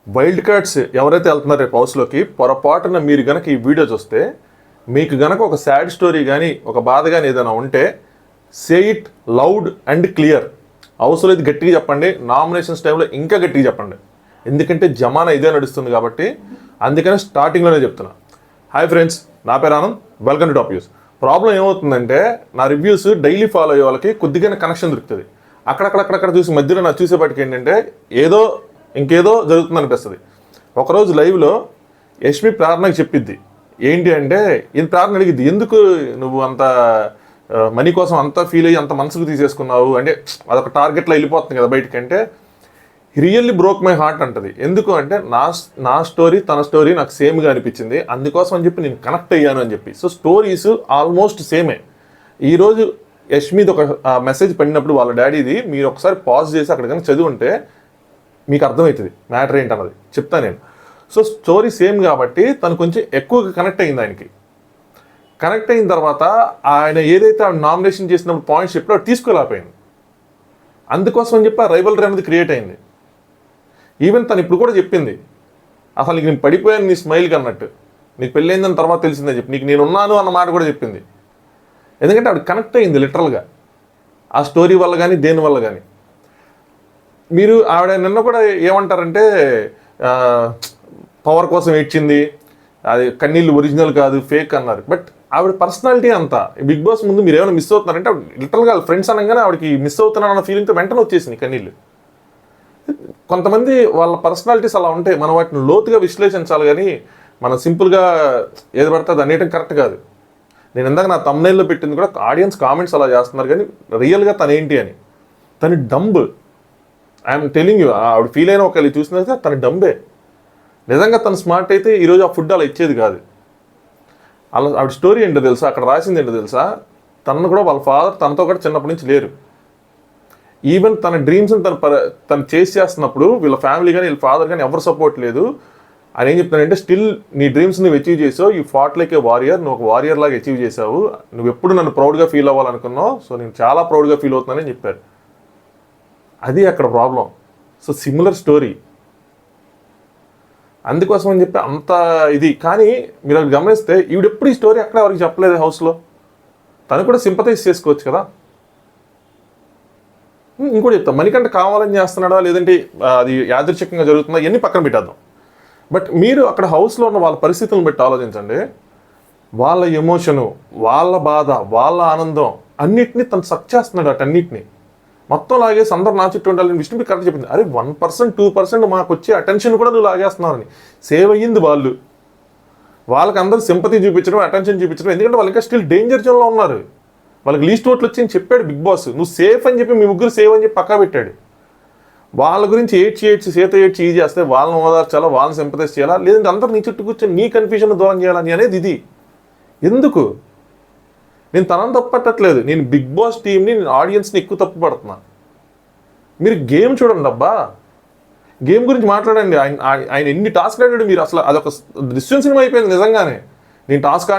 Wild cards ఎవరైతే వెళ్తున్నారో రేపు హౌస్లోకి పొరపాటున మీరు గనక ఈ వీడియో చూస్తే మీకు గనక ఒక సాడ్ స్టోరీ కానీ ఒక బాధ కానీ ఏదైనా ఉంటే say it loud and clear. హౌస్లో ఇది గట్టిగా చెప్పండి, నామినేషన్స్ టైంలో ఇంకా గట్టిగా చెప్పండి. ఎందుకంటే జమానా ఇదే నడుస్తుంది కాబట్టి అందుకని స్టార్టింగ్లోనే చెప్తున్నా. హాయ్ ఫ్రెండ్స్, నా పేరు Anand, welcome to top news. Problem ఏమవుతుందంటే నా రివ్యూస్ డైలీ ఫాలో అయ్యే వాళ్ళకి కొద్దిగానే కనెక్షన్ దొరుకుతుంది. అక్కడక్కడ చూసి మధ్యలో నా చూసేపాటికి ఏంటంటే ఇంకేదో జరుగుతుంది అనిపిస్తుంది. ఒకరోజు లైవ్లో యష్మి ప్రార్థనకి చెప్పిద్ది ఏంటి అంటే, ఇది ప్రార్థన అడిగిద్ది, ఎందుకు నువ్వు అంత మనీ కోసం అంత ఫీల్ అయ్యి అంత మనసుకు తీసేసుకున్నావు అంటే అదొక టార్గెట్లో వెళ్ళిపోతుంది కదా బయటికి. అంటే రియల్లీ బ్రోక్ మై హార్ట్ అంటది. ఎందుకు అంటే నా స్టోరీ తన స్టోరీ నాకు సేమ్గా అనిపించింది, అందుకోసం అని చెప్పి నేను కనెక్ట్ అయ్యాను అని చెప్పి. సో స్టోరీస్ ఆల్మోస్ట్ సేమే. ఈరోజు యష్మిది ఒక మెసేజ్ పడినప్పుడు వాళ్ళ డాడీది మీరు ఒకసారి పాజ్ చేసి అక్కడ కనుక చదివి ఉంటే మీకు అర్థమవుతుంది మ్యాటర్ ఏంటన్నది చెప్తాను నేను. సో స్టోరీ సేమ్ కాబట్టి తను కొంచెం ఎక్కువగా కనెక్ట్ అయింది. ఆయనకి కనెక్ట్ అయిన తర్వాత ఆయన ఏదైతే ఆవిడ నామినేషన్ చేసినప్పుడు పాయింట్స్ చెప్పి ఆవిడ తీసుకోలేకపోయింది. అందుకోసం అని చెప్పి ఆ రైవల్రీ అనేది క్రియేట్ అయింది. ఈవెన్ తను ఇప్పుడు కూడా చెప్పింది, అసలు నీకు నేను పడిపోయాను నీ స్మైల్కి అన్నట్టు, నీకు పెళ్ళైందని తర్వాత తెలిసిందని చెప్పి, నీకు నేను ఉన్నాను అన్న మాట కూడా చెప్పింది. ఎందుకంటే ఆవిడ కనెక్ట్ అయింది లిటరల్గా ఆ స్టోరీ వల్ల కానీ దేని వల్ల కానీ. మీరు ఆవిడ నిన్న కూడా ఏమంటారంటే పవర్ కోసం ఏడ్చింది, అది కన్నీళ్ళు ఒరిజినల్ కాదు ఫేక్ అన్నారు. బట్ ఆవిడ పర్సనాలిటీ అంతా బిగ్ బాస్ ముందు మీరు ఏమైనా మిస్ అవుతున్నారంటే ఆవిడ లిటరల్గా ఫ్రెండ్స్ అనగానే ఆవిడకి మిస్ అవుతున్నాను అన్న ఫీలింగ్తో వెంటనే వచ్చేసింది కన్నీళ్ళు. కొంతమంది వాళ్ళ పర్సనాలిటీస్ అలా ఉంటాయి, మనం వాటిని లోతుగా విశ్లేషించాలి కానీ మనం సింపుల్గా ఏది పడితే అది అనేయటం కరెక్ట్ కాదు. నేను ఇందాక నా తమ్నైల్లో పెట్టింది కూడా ఆడియన్స్ కామెంట్స్ అలా చేస్తున్నారు కానీ రియల్గా తను ఏంటి అని, తను డంబ్. ఐఎమ్ టెలింగ్ యూ, ఆవిడ ఫీల్ అయిన ఒకళ్ళు చూసినైతే తను డంబే. నిజంగా తను స్మార్ట్ అయితే ఈరోజు ఆ ఫుడ్ అలా ఇచ్చేది కాదు. అలా ఆవిడ స్టోరీ ఏంటో తెలుసా, అక్కడ రాసింది ఏంటో తెలుసా, తనను కూడా వాళ్ళ ఫాదర్ తనతో కూడా చిన్నప్పటి నుంచి లేరు. ఈవెన్ తన డ్రీమ్స్ని తను చేస్తున్నప్పుడు వీళ్ళ ఫ్యామిలీ కానీ వీళ్ళ ఫాదర్ కానీ ఎవరు సపోర్ట్ లేదు. ఆయన ఏం చెప్తానంటే, స్టిల్ నీ డ్రీమ్స్ నువ్వు అచీవ్ చేసావు, you fought like a warrior, నువ్వు ఒక వారియర్ లాగా అచీవ్ చేసావు, నువ్వు ఎప్పుడు నన్ను ప్రౌడ్గా ఫీల్ అవ్వాలనుకున్నావు, సో నేను చాలా ప్రౌడ్గా ఫీల్ అవుతున్నానని చెప్పారు. అది అక్కడ ప్రాబ్లం. సో సిమిలర్ స్టోరీ, అందుకోసం అని చెప్పి అంత ఇది. కానీ మీరు అది గమనిస్తే ఈవిడెప్పుడు ఈ స్టోరీ అక్కడ ఎవరికి చెప్పలేదు హౌస్లో. తను కూడా సింపతైజ్ చేసుకోవచ్చు కదా. ఇంకోటి చెప్తాం, మణికంఠ కావాలని చేస్తున్నాడా లేదంటే అది యాదృచ్ఛికంగా జరుగుతుందా ఇవన్నీ పక్కన పెట్టేద్దాం. బట్ మీరు అక్కడ హౌస్లో ఉన్న వాళ్ళ పరిస్థితులను బట్టి ఆలోచించండి. వాళ్ళ ఎమోషను, వాళ్ళ బాధ, వాళ్ళ ఆనందం అన్నిటినీ తను సక్ చేస్తున్నాడు. అటన్నిటిని మొత్తం లాగేసి అందరు నా చుట్టూ ఉండాలని విష్ణుకి కరెక్ట్ చెప్పింది. అరే 1%, 2% మాకు వచ్చే అటెన్షన్ కూడా నువ్వు లాగేస్తున్నావని. సేవ్ అయ్యింది వాళ్ళు. వాళ్ళకి అందరూ సింపతి చూపించడం, అటెన్షన్ చూపించడం. ఎందుకంటే వాళ్ళు ఇంకా స్టిల్ డేంజర్ జోన్లో ఉన్నారు. వాళ్ళకి లీస్ట్ ఓట్లు వచ్చి చెప్పాడు బిగ్ బాస్, నువ్వు సేఫ్ అని చెప్పి మీ ముగ్గురు సేవ్ అని చెప్పి పక్కా పెట్టాడు. వాళ్ళ గురించి ఏడ్చి చేత ఇది చేస్తే వాళ్ళని ఓదార్చాలా, వాళ్ళని సింపతైజ్ చేయాలా, లేదంటే అందరూ నీ చుట్టూ కూర్చొని నీ కన్ఫ్యూజన్ దూరం చేయాలని అనేది ఇది. ఎందుకు నేను తనని తప్పట్టట్లేదు, నేను బిగ్ బాస్ టీంని, నేను ఆడియన్స్ని ఎక్కువ తప్పు పడుతున్నా. మీరు గేమ్ చూడండి అబ్బా, గేమ్ గురించి మాట్లాడండి. ఆయన ఎన్ని టాస్క్ ఆడాడు మీరు, అసలు అదొక దృశ్యం సినిమా అయిపోయింది నిజంగానే. నేను టాస్క్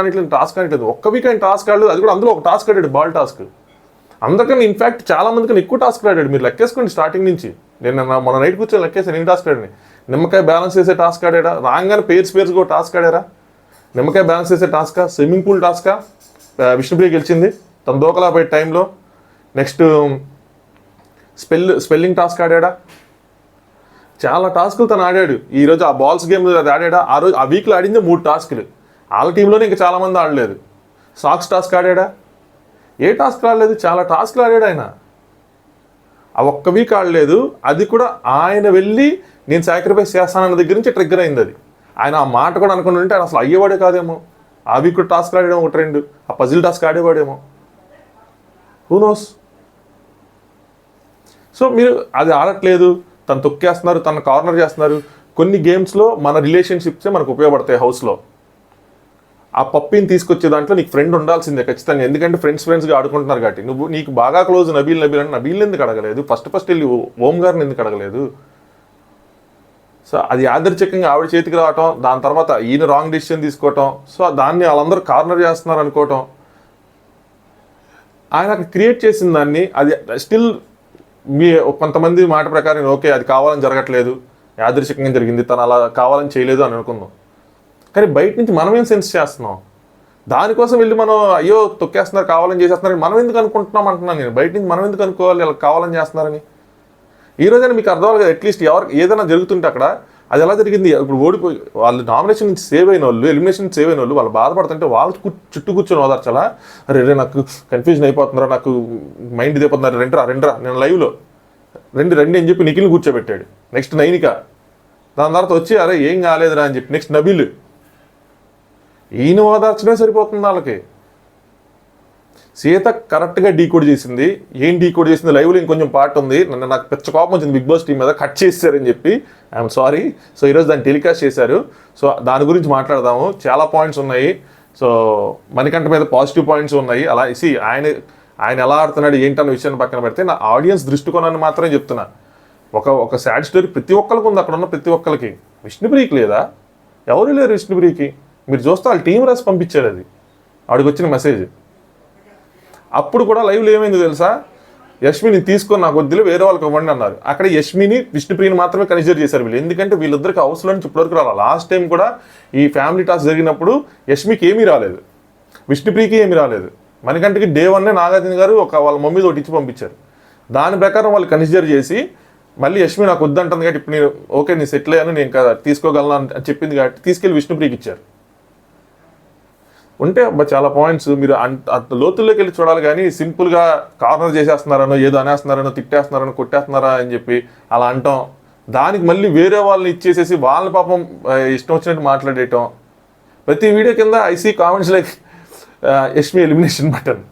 ఆడట్లేదు ఒక్క వీక్ ఆయన టాస్క్ ఆడలేదు. అది కూడా అందులో ఒక టాస్క్ ఆడాడు, బాల్ టాస్క్. అందరికన్నా ఇన్ఫాక్ట్ చాలా మందికన్నా ఎక్కువ టాస్క్ ఆడాడు. మీరు లెక్కేసుకోండి స్టార్టింగ్ నుంచి. నేను మన నైట్ కూర్చొని లెక్కేసాను ఎన్ని టాస్క్ ఆడాని. నిమ్మకాయ బ్యాలెన్స్ చేసే టాస్క్ ఆడాడా, రాగానే పేర్స్గా టాస్క్ ఆడారా, నిమ్మకాయ బ్యాలెన్స్ చేసే టాస్కా, స్విమ్మింగ్ పూల్ టాస్కా, విష్ణుప్రియ గెలిచింది తను దోకలాపోయే టైంలో. నెక్స్ట్ స్పెల్లింగ్ టాస్క్ ఆడాడా, చాలా టాస్కులు తను ఆడాడు. ఈరోజు ఆ బాల్స్ గేమ్ అది ఆడాడా, ఆ వీక్లో ఆడింది 3 టాస్కులు. వాళ్ళ టీంలోనే ఇంకా చాలామంది ఆడలేదు. సాక్స్ టాస్క్ ఆడాడా, ఏ టాస్క్ ఆడలేదు, చాలా టాస్క్లు ఆడాడు ఆయన. ఆ ఒక్క వీక్ ఆడలేదు. అది కూడా ఆయన వెళ్ళి నేను సాక్రిఫైస్ చేస్తానన్న దగ్గర నుంచి ట్రిగ్గర్ అయింది అది. ఆయన ఆ మాట కూడా అనుకుని ఉంటే ఆయన అసలు అయ్యేవాడే కాదేమో. ఆ వీక్ కూడా టాస్క్ ఆడేమో, ఒక 2 ఆ పజిల్ టాస్క్ ఆడేవాడేమో, హూ నోస్. సో మీరు అది ఆడట్లేదు, తను తొక్కేస్తున్నారు, తను కార్నర్ చేస్తున్నారు. కొన్ని గేమ్స్లో మన రిలేషన్షిప్సే మనకు ఉపయోగపడతాయి హౌస్లో. ఆ పప్పిని తీసుకొచ్చే దాంట్లో నీకు ఫ్రెండ్ ఉండాల్సిందే ఖచ్చితంగా. ఎందుకంటే ఫ్రెండ్స్గా ఆడుకుంటున్నారు కాబట్టి. నీకు బాగా క్లోజ్ నబీల్ అంటే నబీల్ ఎందుకు అడగలేదు, ఫస్ట్ వెళ్ళి ఓం గారిని ఎందుకు అడగలేదు. సో అది యాదృచ్ఛికంగా ఆవిడ చేతికి రావటం, దాని తర్వాత ఈయన రాంగ్ డిసిషన్ తీసుకోవటం, సో దాన్ని వాళ్ళందరూ కార్నర్ చేస్తున్నారు అనుకోవటం. ఆయన క్రియేట్ చేసిన దాన్ని అది స్టిల్ మీ కొంతమంది మాట ప్రకారం ఓకే అది కావాలని జరగట్లేదు, యాదృశికంగా జరిగింది, తను అలా కావాలని చేయలేదు అని అనుకుందాం. కానీ బయట నుంచి మనమేం సెన్స్ చేస్తున్నాం? దానికోసం వెళ్ళి మనం అయ్యో తొక్కేస్తున్నారు, కావాలని చేసేస్తున్నారు, మనం ఎందుకు అనుకుంటున్నాం అంటున్నాను నేను. బయట నుంచి మనం ఎందుకు అనుకోవాలి ఇలా కావాలని చేస్తున్నారని? ఈ రోజైనా మీకు అర్థం కదా, అట్లీస్ట్ ఎవరికి ఏదైనా జరుగుతుంటే అక్కడ అది ఎలా జరిగింది. ఇప్పుడు ఓడిపోయి వాళ్ళు నామినేషన్ నుంచి సేవ్ అయిన వాళ్ళు, ఎలిమినేషన్ సేవ్ అయిన వాళ్ళు బాధపడుతుంటే వాళ్ళు చుట్టూ కూర్చొని ఓదార్చాలా? అరే నాకు కన్ఫ్యూజన్ అయిపోతున్నారా, నాకు మైండ్ ఇదైపోతున్నారు, రెండ్రా నేను లైవ్లో రండి అని చెప్పి నిఖిల్ని కూర్చోబెట్టాడు. నెక్స్ట్ నైనిక, దాని తర్వాత వచ్చి అరే ఏం కాలేదురా అని చెప్పి నెక్స్ట్ నబీల్. ఈయన ఓదార్చడమే సరిపోతుంది వాళ్ళకి. సీత కరెక్ట్గా డీకోడ్ చేసింది. ఏం డీకోడ్ చేసింది? లైవ్లో ఇంకొంచెం పార్ట్ ఉంది, నాకు పెద్ద కోపం వచ్చింది బిగ్ బాస్ టీం మీద, కట్ చేశారని చెప్పి. I'm sorry. సో ఈరోజు దాన్ని టెలికాస్ట్ చేశారు. సో దాని గురించి మాట్లాడదాము. చాలా పాయింట్స్ ఉన్నాయి. సో మణికంఠ మీద పాజిటివ్ పాయింట్స్ ఉన్నాయి. అలా ఆయన ఎలా ఆడుతున్నాడు ఏంటన్న విషయాన్ని పక్కన పెడితే నా ఆడియన్స్ దృష్టికోణాన్ని మాత్రమే చెప్తున్నా. ఒక సాడ్ స్టోరీ ప్రతి ఒక్కరికి ఉంది, అక్కడ ఉన్న ప్రతి ఒక్కరికి. విష్ణుప్రియకి లేదా? ఎవరు లేరు విష్ణుప్రియకి. మీరు చూస్తే వాళ్ళ టీం రాసి పంపించాడు అది, ఆడికి వచ్చిన మెసేజ్. అప్పుడు కూడా లైవ్లో ఏమైంది తెలుసా? యష్మిని తీసుకొని నాకు వద్దులే వేరే వాళ్ళకి ఇవ్వండి అన్నారు. అక్కడ యష్మిని విష్ణుప్రియని మాత్రమే కన్సిడర్ చేశారు వీళ్ళు. ఎందుకంటే వీళ్ళిద్దరికి హౌస్లో నుంచి ఇప్పటివరకు రావాలి. లాస్ట్ టైం కూడా ఈ ఫ్యామిలీ టాస్క్ జరిగినప్పుడు యష్మికి ఏమీ రాలేదు, విష్ణుప్రియకి ఏమీ రాలేదు. మణికంఠకి డే 1 నాగార్జున గారు వాళ్ళ మమ్మీ తోటి ఇచ్చి పంపించారు. దాని ప్రకారం వాళ్ళు కన్సిడర్ చేసి మళ్ళీ యష్మి నాకు వద్దంటుంది కాబట్టి ఇప్పుడు నేను ఓకే నేను సెటిల్ అయ్యాను, నేను తీసుకోగలను అని చెప్పింది కాబట్టి తీసుకెళ్ళి విష్ణుప్రియకి ఇచ్చారు. ఉంటే అబ్బా చాలా పాయింట్స్ మీరు అంత లోతుల్లోకి వెళ్ళి చూడాలి. కానీ సింపుల్గా కార్నర్ చేసేస్తున్నారనో, ఏదో అనేస్తున్నారనో, తిట్టేస్తున్నారనో, కొట్టేస్తున్నారా అని చెప్పి అలా అంటాం. దానికి మళ్ళీ వేరే వాళ్ళని ఇచ్చేసేసి వాళ్ళని పాపం ఇష్టం వచ్చినట్టు మాట్లాడేయటం. ప్రతి వీడియో కింద I see comments like Yashmi elimination button.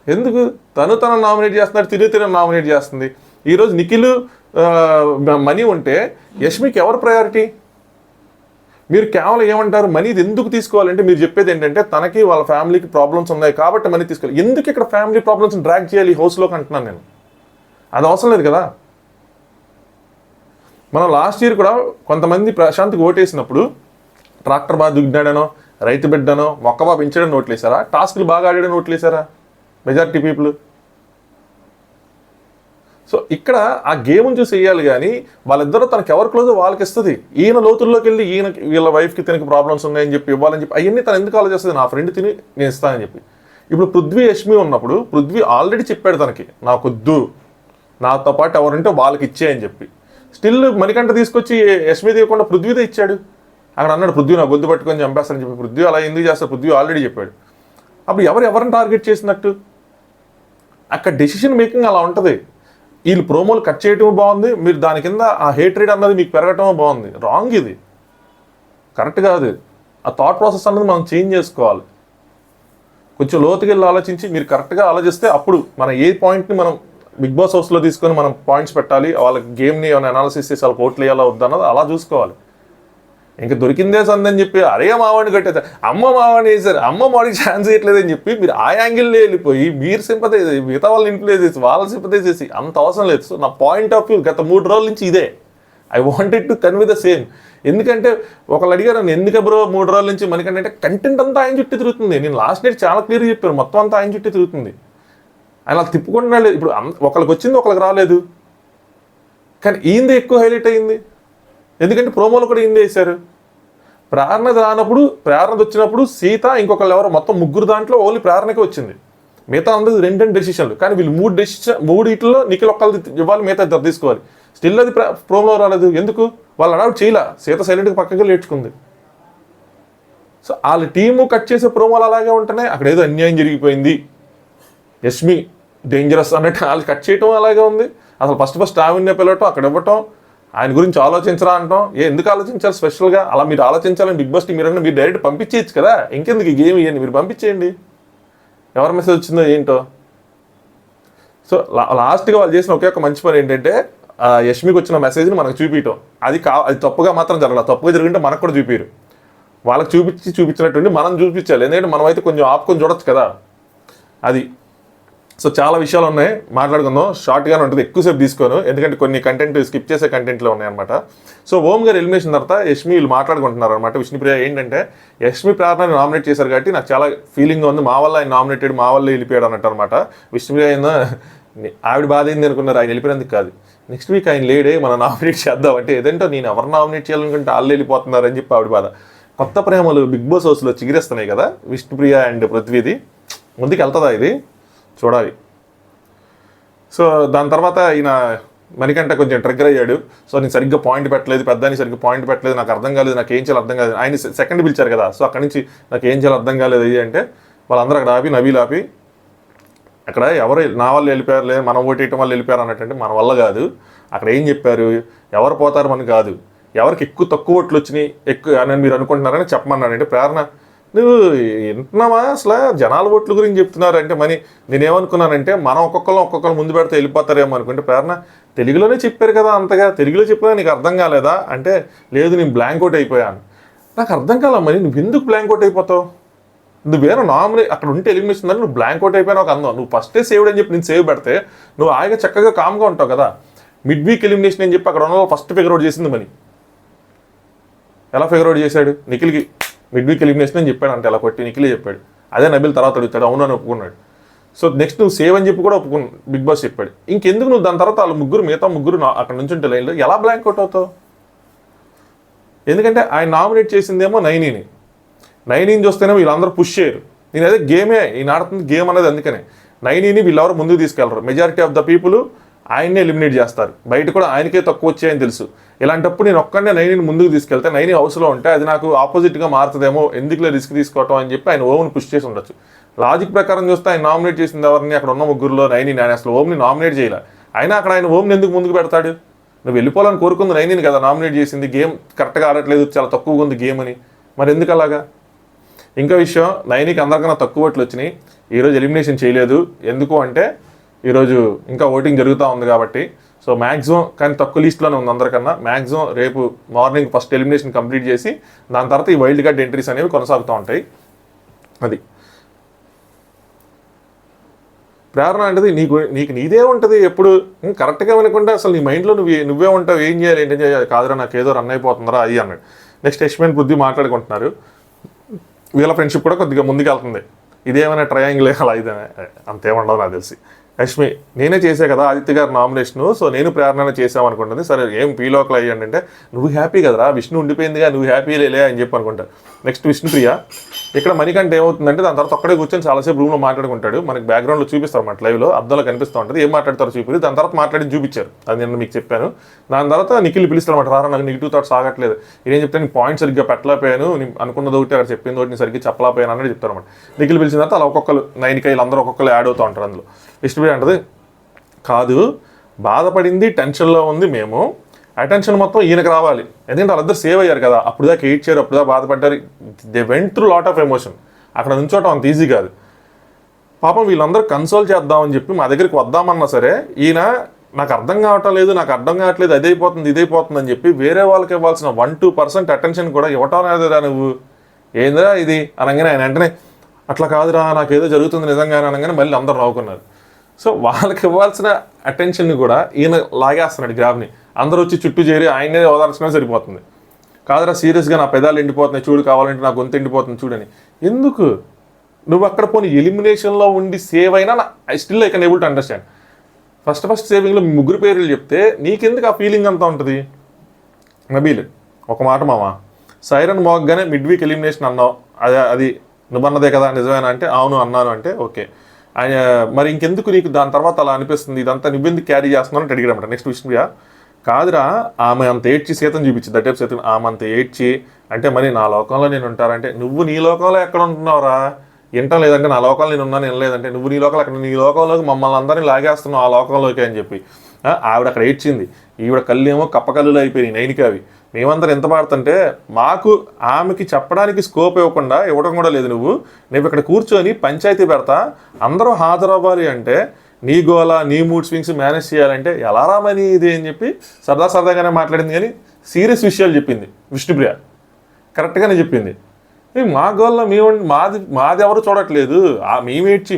ఎందుకు? తను నామినేట్ చేస్తున్నాడు, తిరిగి నామినేట్ చేస్తుంది. ఈరోజు నిఖిల్ మనీ ఉంటే యష్మికి ఎవరు ప్రయారిటీ? మీరు కేవలం ఏమంటారు, మనీది ఎందుకు తీసుకోవాలంటే మీరు చెప్పేది ఏంటంటే తనకి వాళ్ళ ఫ్యామిలీకి ప్రాబ్లమ్స్ ఉన్నాయి కాబట్టి మనీ తీసుకోవాలి. ఎందుకు ఇక్కడ ఫ్యామిలీ ప్రాబ్లమ్స్ డ్రాగ్ చేయాలి హౌస్లోకి అంటున్నాను నేను. అది అవసరం లేదు కదా. మనం లాస్ట్ ఇయర్ కూడా కొంతమంది ప్రశాంత్కి ఓటేసినప్పుడు ట్రాక్టర్ బాగా దుగ్గినాడనో, రైతు బిడ్డనో, మొక్క బాగా పెంచడం నోట్లేసారా? టాస్క్లు బాగా ఆడాడని నోట్లేసారా మెజారిటీ పీపుల్? సో ఇక్కడ ఆ గేమ్ని చూసి వేయాలి. కానీ వాళ్ళిద్దరూ తనకి ఎవరు క్లోజ్ వాళ్ళకి ఇస్తుంది. ఈయన లోతుల్లోకి వెళ్ళి వీళ్ళ వైఫ్కి తనకి ప్రాబ్లమ్స్ ఉన్నాయని చెప్పి ఇవ్వాలని చెప్పి అవన్నీ తను ఎందుకు ఆలోచిస్తుంది? నా ఫ్రెండ్ తిని నేను ఇస్తానని చెప్పి. ఇప్పుడు పృథ్వీ యష్మి ఉన్నప్పుడు పృథ్వీ ఆల్రెడీ చెప్పాడు తనకి నాకొద్దు, నాతో పాటు ఎవరంటే వాళ్ళకి ఇచ్చేయని చెప్పి. స్టిల్ మణికంఠ తీసుకొచ్చి యష్మి తీయకుండా పృథ్వీదే ఇచ్చాడు. అక్కడ అన్నాడు పృథ్వీ నా గొద్దు పట్టుకొని చంపేస్తానని చెప్పి. పృథ్వీ అలా ఎందుకు చేస్తారు? పృథ్వీ ఆల్రెడీ చెప్పాడు. అప్పుడు ఎవరిని టార్గెట్ చేసినట్టు? అక్కడ డెసిషన్ మేకింగ్ అలా ఉంటుంది. వీళ్ళు ప్రోమోలు కట్ చేయటం బాగుంది, మీరు దాని కింద ఆ హేట్రేట్ అన్నది మీకు పెరగటం బాగుంది. రాంగ్, ఇది కరెక్ట్ కాదు. ఆ థాట్ ప్రాసెస్ అన్నది మనం చేంజ్ చేసుకోవాలి. కొంచెం లోతుకి వెళ్ళి ఆలోచించి మీరు కరెక్ట్గా ఆలోచిస్తే అప్పుడు మన ఏ పాయింట్ని మనం బిగ్ బాస్ హౌస్లో తీసుకొని మనం పాయింట్స్ పెట్టాలి, వాళ్ళకి గేమ్ని ఏమైనా అనాలిసిస్ చేసి వాళ్ళకి ఓట్లు వేయాలా వద్దన్నది అలా చూసుకోవాలి. ఇంకా దొరికిందే సందని చెప్పి అరే మావాడిని కట్టేది, అమ్మ మావాడిని వేసారు, అమ్మ మాడికి ఛాన్స్ ఇవ్వట్లేదని చెప్పి మీరు ఆ యాంగిల్లో వెళ్ళిపోయి మీరు సింపతైజ్ మిగతా వాళ్ళని ఇన్ఫ్లుయెన్స్ చేసి వాళ్ళ సింపతైజ్ చేసి అంత అవసరం లేదు. సో నా పాయింట్ ఆఫ్ వ్యూ గత 3 రోజుల నుంచి ఇదే. I wanted to convey the same. ఎందుకంటే ఒకళ్ళు అడిగారు నన్ను ఎందుకు బ్రో 3 రోజుల నుంచి మనకంటే కంటెంట్ అంతా ఆయన చుట్టూ తిరుగుతుంది. నేను లాస్ట్ నైట్ చాలా క్లియర్గా చెప్పాను, మొత్తం అంతా ఆయన చుట్టూ తిరుగుతుంది. ఆయన తిప్పుకుంటున్నా లేదు. ఇప్పుడు ఒకరికి వచ్చింది ఒకరికి రాలేదు, కానీ ఈయనదే ఎక్కువ హైలైట్ అయ్యింది. ఎందుకంటే ప్రోమోలో కూడా ఈయనదే వేశారు. ప్రేరణ రానప్పుడు, ప్రేరణ వచ్చినప్పుడు సీత ఇంకొకళ్ళు ఎవరో మొత్తం 3 దాంట్లో ఓన్లీ ప్రేరణకే వచ్చింది. మిగతా అందరూ 2 డెసిషన్లు. కానీ వీళ్ళు 3 ఇట్లలో నిఖిల్ ఒక్కళ్ళు ఇవ్వాలి, మిగతా ఇద్దరు తీసుకోవాలి. స్టిల్ అది ప్రోమోలో రాలేదు. ఎందుకు? వాళ్ళు అడౌట్ చేయలే, సీత సైలెంట్గా పక్కకి నేర్చుకుంది. సో వాళ్ళ టీము కట్ చేసే ప్రోమోలు అలాగే ఉంటున్నాయి. అక్కడ ఏదో అన్యాయం జరిగిపోయింది, యష్మి డేంజరస్ అన్నట్టు వాళ్ళు కట్ చేయటం అలాగే ఉంది. అసలు ఫస్ట్ ఆవిన్నే పిలవటం, అక్కడ ఇవ్వటం, ఆయన గురించి ఆలోచించరా అంటాం. ఎందుకు ఆలోచించాలి స్పెషల్గా? అలా మీరు ఆలోచించాలని బిగ్ బాస్ టీం మీరు డైరెక్ట్ పంపించేయచ్చు కదా. ఇంకెందుకు ఈ గేమ్ ఇవ్వండి, మీరు పంపించేయండి. ఎవరి మెసేజ్ వచ్చిందో ఏంటో. సో లాస్ట్గా వాళ్ళు చేసిన ఒకే ఒక మంచి పని ఏంటంటే యష్మికి వచ్చిన మెసేజ్ని మనకు చూపించడం. అది తప్పుగా మాత్రం జరగలేదు. తప్పుగా జరిగింటే మనకు కూడా చూపించరు. వాళ్ళకి చూపించినట్టుండి మనం చూపించాలి. ఎందుకంటే మనమైతే కొంచెం ఆపుకొని చూడొచ్చు కదా. అది సో చాలా విషయాలు ఉన్నాయి, మాట్లాడుకుందాం. షార్ట్గానే ఉంటుంది, ఎక్కువసేపు తీసుకోను, ఎందుకంటే కొన్ని కంటెంట్ స్కిప్ చేసే కంటెంట్లో ఉన్నాయన్నమాట. సో ఓం గారు ఎలిమినేషన్ తర్వాత యష్మి వీళ్ళు మాట్లాడుకుంటున్నారు అనమాట. విష్ణుప్రియ ఏంటంటే యష్మి ప్రేరణని నామినేట్ చేశారు కాబట్టి నాకు చాలా ఫీలింగ్ ఉంది, మా వల్ల ఆయన నామినేటెడ్, మా వల్ల వెళ్ళిపోయాడు అన్నట్టు అనమాట. విష్ణుప్రియ అయినా ఆవిడ బాధ ఏంది అనుకున్నారు, ఆయన వెళ్ళిపోయినందుకు కాదు. నెక్స్ట్ వీక్ ఆయన లేడే, మనం నామినేట్ చేద్దాం అంటే ఏదంటే నేను ఎవరు నామినేట్ చేయాలనుకుంటే వాళ్ళు వెళ్ళిపోతున్నారని చెప్పి ఆవిడ బాధ. కొత్త ప్రేమలు బిగ్ బాస్ హౌస్లో చిగిరిస్తున్నాయి కదా విష్ణుప్రియ అండ్ పృథ్వీది. ముందుకు వెళ్తుందా ఇది చూడాలి. సో దాని తర్వాత ఈయన మణికంఠ కొంచెం ట్రిగ్గర్ అయ్యాడు. సో నేను సరిగ్గా పాయింట్ పెట్టలేదు, పెద్దాన్ని సరిగ్గా పాయింట్ పెట్టలేదు, నాకు అర్థం కాలేదు, నాకు ఏం చేయాలి అర్థం కాలేదు. ఆయన సెకండ్ పిలిచారు కదా, సో అక్కడి నుంచి నాకు ఏం చేయాలి అర్థం కాలేదు ఇది అంటే వాళ్ళందరూ అక్కడ ఆపి నవీలు ఆపి అక్కడ ఎవరు నా వాళ్ళు వెళ్ళిపోయారు లేదు మనం ఓటేయటం వల్ల వెళ్ళిపోయారు అన్నట్టు మన వల్ల కాదు. అక్కడ ఏం చెప్పారు, ఎవరు పోతారు మనకు కాదు, ఎవరికి ఎక్కువ తక్కువ ఓట్లు వచ్చినాయి ఎక్కువ అని మీరు అనుకుంటున్నారని చెప్పమన్నాడు. అంటే ప్రేరణ నువ్వు వింటున్నావా అసలు జనాల ఓట్ల గురించి చెప్తున్నారు అంటే మరి నేనేమనుకున్నానంటే మనం ఒక్కొక్కరు ముందు పెడితే వెళ్ళిపోతారేమో అనుకుంటే ప్రేరణ తెలుగులోనే చెప్పారు కదా, అంతగా తెలుగులో చెప్పినా నీకు అర్థం కాలేదా అంటే లేదు నేను బ్లాంక్ అవుట్ అయిపోయాను. నాకు అర్థం కాలమ్మని నువ్వు ఎందుకు బ్లాంక్ అవుట్ అయిపోతావు, నువ్వేనా నామినేట్ అక్కడ ఉంటే ఎలిమినేషన్ ఉందని నువ్వు బ్లాంక్ అవుట్ అయిపోయినా ఒక అందం. నువ్వు ఫస్టే సేవ్డ్ అని చెప్పి నేను సేవ్ పెడితే నువ్వు హాయిగా చక్కగా కామ్గా ఉంటావు కదా. మిడ్ వీక్ ఎలిమినేషన్ అని చెప్పి అక్కడ ఉన్న ఫస్ట్ ఫిగర్ అవుట్ చేసింది మని ఎలా ఫిగర్ అవుట్ చేశాడు, నిఖిల్కి మిడ్ వీక్ ఎలిమినేషన్ అని చెప్పాడు అంటే అలా కొట్టి నిఖిలే చెప్పాడు. అదే నబిల్ తర్వాత అడుగుతాడు అవును అని ఒప్పుకున్నాడు. సో నెక్స్ట్ నువ్వు సేవ్ అని చెప్పి కూడా ఒప్పుకున్నాడు, బిగ్ బాస్ చెప్పాడు. ఇంకెందుకు నువ్వు దాని తర్వాత వాళ్ళు మిగతా ముగ్గురు అక్కడ నుంచి ఉంటే లైన్లో ఎలా బ్లాంక్ అవుట్ అవుతావు? ఎందుకంటే ఆయన నామినేట్ చేసిందేమో నైనీని చూస్తేనేమో వీళ్ళందరూ పుష్ చేయరు. నేను అదే గేమే ఈయన ఆడుతుంది గేమ్ అనేది, అందుకనే నైనీని వీళ్ళెవరు ముందుకు తీసుకెళ్లరు. మెజారిటీ ఆఫ్ ద పీపుల్ ఆయన్నే ఎలిమినేట్ చేస్తారు, బయట కూడా ఆయనకే తక్కువ వచ్చాయని తెలుసు. ఇలాంటప్పుడు నేను ఒక్కడే నైనీని ముందుకు తీసుకెళ్తే నైనీ హౌస్లో ఉంటే అది నాకు ఆపోజిట్గా మారుతుందేమో, ఎందుకులే రిస్క్ తీసుకోవటం అని చెప్పి ఆయన ఓమ్ని పుష్ చేసి ఉండొచ్చు. లాజిక్ ప్రకారం చూస్తే ఆయన నామినేట్ చేసింది ఎవరిని, అక్కడ ఉన్న ముగ్గురులో నైనీని. ఆయన అసలు ఓమ్ని నామినేట్ చేయలే, అయినా అక్కడ ఆయన ఓమ్ని ఎందుకు ముందుకు పెడతాడు? నువ్వు వెళ్ళిపోవాలని కోరుకుంది నైనీని కదా నామినేట్ చేసింది, గేమ్ కరెక్ట్గా ఆడట్లేదు చాలా తక్కువగా ఉంది గేమ్ అని, మరి ఎందుకు అలాగా? ఇంకా విషయం, నైనీకి అందరికన్నా తక్కువ ఓట్లు వచ్చినాయి, ఈరోజు ఎలిమినేషన్ చేయలేదు. ఎందుకు అంటే ఈరోజు ఇంకా ఓటింగ్ జరుగుతూ ఉంది కాబట్టి. సో మ్యాక్సిమం కానీ తక్కువ లిస్ట్లోనే ఉంది అందరికన్నా. మ్యాక్సిమం రేపు మార్నింగ్ ఫస్ట్ ఎలిమినేషన్ కంప్లీట్ చేసి దాని తర్వాత ఈ వైల్డ్ కార్డ్ ఎంట్రీస్ అనేవి కొనసాగుతూ ఉంటాయి. అది ప్రేరణ అంటే నీకు నీదే ఉంటుంది ఎప్పుడు కరెక్ట్గా వినకుండా అసలు నీ మైండ్లో నువ్వే ఉంటావు, ఏం చేయాలి ఏంటో చేయాలి, కాదురా నాకు ఏదో రన్ అయిపోతుందిరా అది అన్నాడు. నెక్స్ట్ యశ్మిన్ బుద్ధి మాట్లాడుకుంటున్నారు, వీళ్ళ ఫ్రెండ్షిప్ కూడా కొద్దిగా ముందుకు వెళ్తుంది. ఇదేమైనా ట్రయాంగిల్ అలా ఇదేనా అంతేముండదు నాకు తెలిసి. యశ్మి నేనే చేసే కదా ఆదిత్య గారు నామినేషను, సో నేను ప్రేరణ చేసామనుకుంటుంది. సరే ఏం పీలోకలు అయ్యండి అంటే నువ్వు హ్యాపీ కదరా, విష్ణు ఉండిపోయిందిగా నువ్వు హ్యాపీ లేలే అని చెప్పి అనుకుంటారు. నెక్స్ట్ విష్ణుప్రియ ఇక్కడ మణికంఠ ఏమవుతుందంటే దాని తర్వాత ఒక్కడే కూర్చొని చాలాసేపు రూమ్లో మాట్లాడుకుంటాడు. మనకి బ్యాక్గ్రౌండ్లో చూపిస్తారు అన్నమాట, లైవ్లో అద్దంలో కనిపిస్తూ ఉంటుంది. ఏం మాట్లాడతారో చూపి దాని తర్వాత మాట్లాడి చూపించారు, అది నేను మీకు చెప్పాను. దాని తర్వాత నిఖిల్ పిలుస్తాడు అనమాట, రారా నాకు నెగిటివ్ థాట్స్ ఆగట్లేదు, ఇదేం చెప్తే నేను పాయింట్ సరిగ్గా పెట్టలేకపోయాను, నేను అనుకున్నది ఒకటి అక్కడ చెప్పింది ఒకటి నేను సరిగ్గా చెప్పలేకపోయాను అనేది చెప్తారు అనమాట. నిఖిల్ పిలిచిన తర్వాత అలా ఒక్కొక్కరు 9 కైలు అందరూ ఒక్కొక్కరు యాడ్ అవుతూ ఉంటారు. అందులో విష్ణుప్రియ అంటది కాదు బాధపడింది టెన్షన్లో ఉంది మేము, అటెన్షన్ మొత్తం ఈయనకు రావాలి, ఎందుకంటే వాళ్ళిద్దరు సేవ్ అయ్యారు కదా, అప్పుడు దాకా ఏడ్చారు, అప్పుడు దాకా బాధపడ్డారు, they went through lot of emotion. అక్కడ నుంచోటం అంత ఈజీ కాదు. పాపం వీళ్ళందరూ కన్సోల్ చేద్దామని చెప్పి మా దగ్గరికి వద్దామన్నా సరే ఈయన నాకు అర్థం కావట్లేదు ఇదైపోతుంది అని చెప్పి వేరే వాళ్ళకి ఇవ్వాల్సిన 1-2% అటెన్షన్ కూడా ఇవ్వటం లేదురా నువ్వు, ఏందిరా ఇది అనగానే ఆయన వెంటనే అట్లా కాదురా నాకేదో జరుగుతుంది నిజంగానే అనగానే మళ్ళీ అందరూ నవ్వుకున్నారు. సో వాళ్ళకి ఇవ్వాల్సిన అటెన్షన్ని కూడా ఈయన లాగేస్తున్నాడు గ్రాబ్ని. అందరూ వచ్చి చుట్టూ చేరి ఆయనే ఓదార్చుకునే సరిపోతుంది. కాదురా సీరియస్గా నా పెదాలు ఎండిపోతున్నాయి చూడు, కావాలంటే నా గొంతు ఎండిపోతుంది చూడని. ఎందుకు నువ్వు అక్కడ పోనీ ఎలిమినేషన్లో ఉండి సేవ్ అయినా I still I can able to understand. First సేవింగ్లో మీ ముగ్గురు పేర్లు చెప్తే నీకెందుకు ఆ ఫీలింగ్ అంతా ఉంటుంది? నబీల్ ఒక మాట మామ, సైరన్ మోగ్గానే మిడ్ వీక్ ఎలిమినేషన్ అన్నావు, అది నువ్వన్నదే కదా నిజమేనా అంటే అవును అన్నాను అంటే ఓకే. ఆయన మరి ఇంకెందుకు నీకు దాని తర్వాత అలా అనిపిస్తుంది, ఇదంతా నువ్వెందుకు క్యారీ చేస్తున్నావు అంటే అడిగాడమాట. నెక్స్ట్ విష్ణుప్రియ కాదురా ఆమె అంత ఏడ్చి సీతను చూపించి దట్ టైప్ సీతను ఆమె అంత ఏడ్చి అంటే మరి నా లోకంలో నేను ఉంటారంటే నువ్వు నీ లోకంలో ఎక్కడ ఉంటున్నావురా, వింటం లేదంటే నా లోకంలో నేను ఉన్నాను వినలేదంటే నువ్వు నీ లోకంలో అక్కడ నీ లోకంలోకి మమ్మల్ని అందరినీ లాగేస్తున్నావు ఆ లోకంలోకి అని చెప్పి ఆవిడ అక్కడ ఏడ్చింది. ఈవిడ కళ్ళేమో కప్పకల్లులు అయిపోయినాయి నైన్కి. అవి మేమందరం ఎంత పాడుతుంటే మాకు ఆమెకి చెప్పడానికి స్కోప్ ఇవ్వడం కూడా లేదు. నువ్వు ఇక్కడ కూర్చొని పంచాయతీ పెడతా అందరూ హాజరవ్వాలి అంటే నీ గోల నీ మూడ్ స్వింగ్స్ మేనేజ్ చేయాలంటే ఎలా రామని ఇది అని చెప్పి సరదాగానే మాట్లాడింది, కానీ సీరియస్ విషయాలు చెప్పింది విష్ణుప్రియ. కరెక్ట్గానే చెప్పింది. మా గోల్లో మాది ఎవరు చూడట్లేదు, మేము ఏడ్చి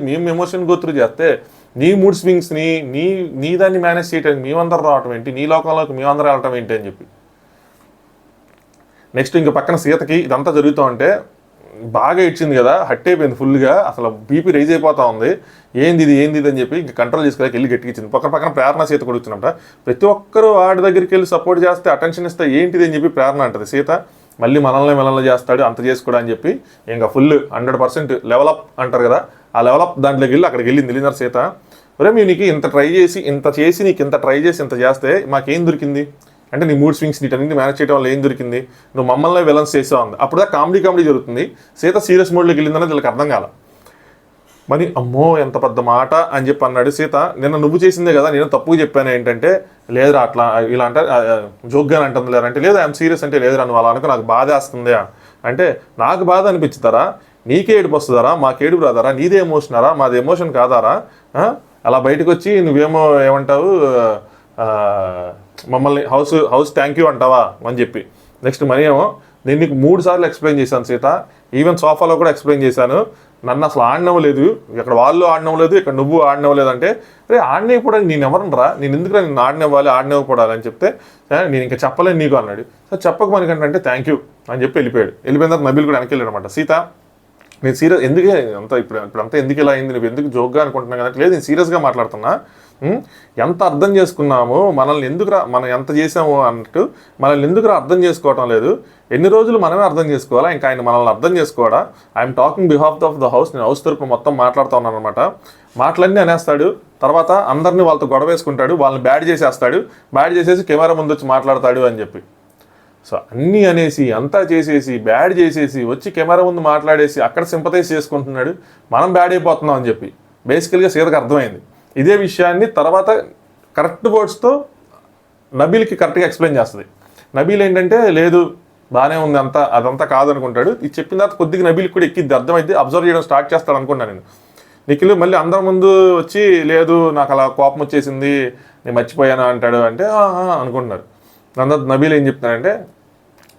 మేము ఎమోషన్ గోత్రు చేస్తే నీ మూడ్ స్వింగ్స్ని నీ దాన్ని మేనేజ్ చేయడానికి మేమందరం రావటం ఏంటి, నీ లోకంలోకి మేమందరం వెళ్ళటం ఏంటి అని చెప్పి. నెక్స్ట్ ఇంక పక్కన సీతకి ఇదంతా జరుగుతూ ఉంటే బాగా ఇచ్చింది కదా, హట్ అయిపోయింది ఫుల్గా, అసలు బీపీ రైజ్ అయిపోతా ఉంది. ఏంది ఇది అని చెప్పి ఇంకా కంట్రోల్ చేసుకోలేక వెళ్ళి గట్టికిచ్చింది. పక్కన ప్రేరణ సీత కూడా వచ్చినట్ట. ప్రతి ఒక్కరు వాడి దగ్గరికి వెళ్ళి సపోర్ట్ చేస్తే, అటెన్షన్ ఇస్తే ఏంటిది అని చెప్పి ప్రేరణ అంటది. సీత మళ్ళీ మనల్ని చేస్తాడు అంత చేసుకోవడం అని చెప్పి ఇంకా ఫుల్ 100% లెవలప్ అంటారు కదా, ఆ లెవలప్ దాంట్లోకి వెళ్ళి అక్కడికి వెళ్ళింది సీత. ఒరే మేము నీకు ఇంత ట్రై చేసి నీకు ఇంత ట్రై చేసి ఇంత చేస్తే మాకేం దొరికింది అంటే, నీ మూడ్ స్వింగ్స్ నీటన్నింటి మేనేజ్ చేయడం వల్ల ఏం దొరికింది? నువ్వు మమ్మల్ని విలన్స్ చేసావు ఉంది. అప్పుడు కామెడీ జరుగుతుంది. సీత సీరియస్ మోడ్లోకి వెళ్ళిందన్నది వీళ్ళకి అర్థం కాల. మరి అమ్మో ఎంత పెద్ద మాట అని చెప్పి అన్నాడు. సీత నిన్న నువ్వు చేసిందే కదా, నేను తప్పుగా చెప్పాను ఏంటంటే, లేదురా అట్లా ఇలా అంటే జోక్గానే అంటుంది లేదంటే, లేదు ఐఎమ్ సీరియస్ అంటే, లేదురా నువ్వు అలా అనుకో నాకు బాధ వేస్తుంది అంటే, నాకు బాధ అనిపించుతారా? నీకే ఏడుపు వస్తుందారా? మాకు ఏడుపు రాదారా? నీదే ఎమోషనారా? మాది ఎమోషన్ కాదారా? అలా బయటకు వచ్చి నువ్వేమో ఏమంటావు, మమ్మల్ని హౌస్ థ్యాంక్ యూ అంటావా అని చెప్పి. నెక్స్ట్ మరి ఏమో నేను నీకు 3 సార్లు ఎక్స్ప్లెయిన్ చేశాను సీత, ఈవెన్ సోఫాలో కూడా ఎక్స్ప్లెయిన్ చేశాను, నన్ను అసలు ఆడినవ్వలేదు, ఇక్కడ వాళ్ళు ఆడినవ్వలేదు, ఇక్కడ నువ్వు ఆడినవ్వలేదు అంటే, రే ఆడినవ్వడానికి నేను ఎవరనరా, నేను ఎందుకు నేను ఆడినవ్వాలి అని చెప్తే, నేను ఇంకా చెప్పలేను నీకు అన్నాడు. సార్ చెప్పక మనకంటే థ్యాంక్ యూ అని చెప్పి వెళ్ళిపోయాడు. వెళ్ళిపోయిన తర్వాత నబీల్ కూడా వెనక్కి వెళ్ళాడు అనమాట. సీత నేను సీరియస్ ఎందుకే అంతా ఇప్పుడంతా ఎందుకు ఇలా అయింది, నువ్వు ఎందుకు జోక్గా అనుకుంటున్నావు కదా, లేదు నేను సీరియస్గా మాట్లాడుతున్నా. ఎంత అర్థం చేసుకున్నాము, మనం ఎంత చేసాము అన్నట్టు మనల్ని ఎందుకురా అర్థం చేసుకోవటం లేదు, ఎన్ని రోజులు మనమే అర్థం చేసుకోవాలా, ఇంకా ఆయన మనల్ని అర్థం చేసుకోవడా? I'm talking behalf of the house, నేను హౌస్ తరపున మొత్తం మాట్లాడుతూ ఉన్నాను అనమాట. మాటలన్నీ అనేస్తాడు, తర్వాత అందరినీ వాళ్ళతో గొడవ వేసుకుంటాడు, వాళ్ళని బ్యాడ్ చేసేసి కెమెరా ముందు వచ్చి మాట్లాడతాడు అని చెప్పి. సో అన్నీ అనేసి అంతా చేసేసి బ్యాడ్ చేసేసి వచ్చి కెమెరా ముందు మాట్లాడేసి అక్కడ సింపతైజ్ చేసుకుంటున్నాడు, మనం బ్యాడ్ అయిపోతున్నాం అని చెప్పి బేసికల్గా సీతకు అర్థమైంది. ఇదే విషయాన్ని తర్వాత కరెక్ట్ వర్డ్స్తో నబీల్కి కరెక్ట్గా ఎక్స్ప్లెయిన్ చేస్తుంది. నబీల్ ఏంటంటే లేదు బాగానే ఉంది అదంతా కాదనుకుంటాడు. ఇది చెప్పిన తర్వాత కొద్దిగా నబీల్కి కూడా ఎక్కిద్ది, అర్థమైంది, అబ్జర్వ్ చేయడం స్టార్ట్ చేస్తాడు అనుకున్నాను నేను. నిఖిల్ మళ్ళీ అందరి ముందు వచ్చి లేదు నాకు అలా కోపం వచ్చేసింది నేను మర్చిపోయాను అంటాడు అంటే అనుకుంటున్నారు. నబీల్ ఏం చెప్తున్నాడంటే,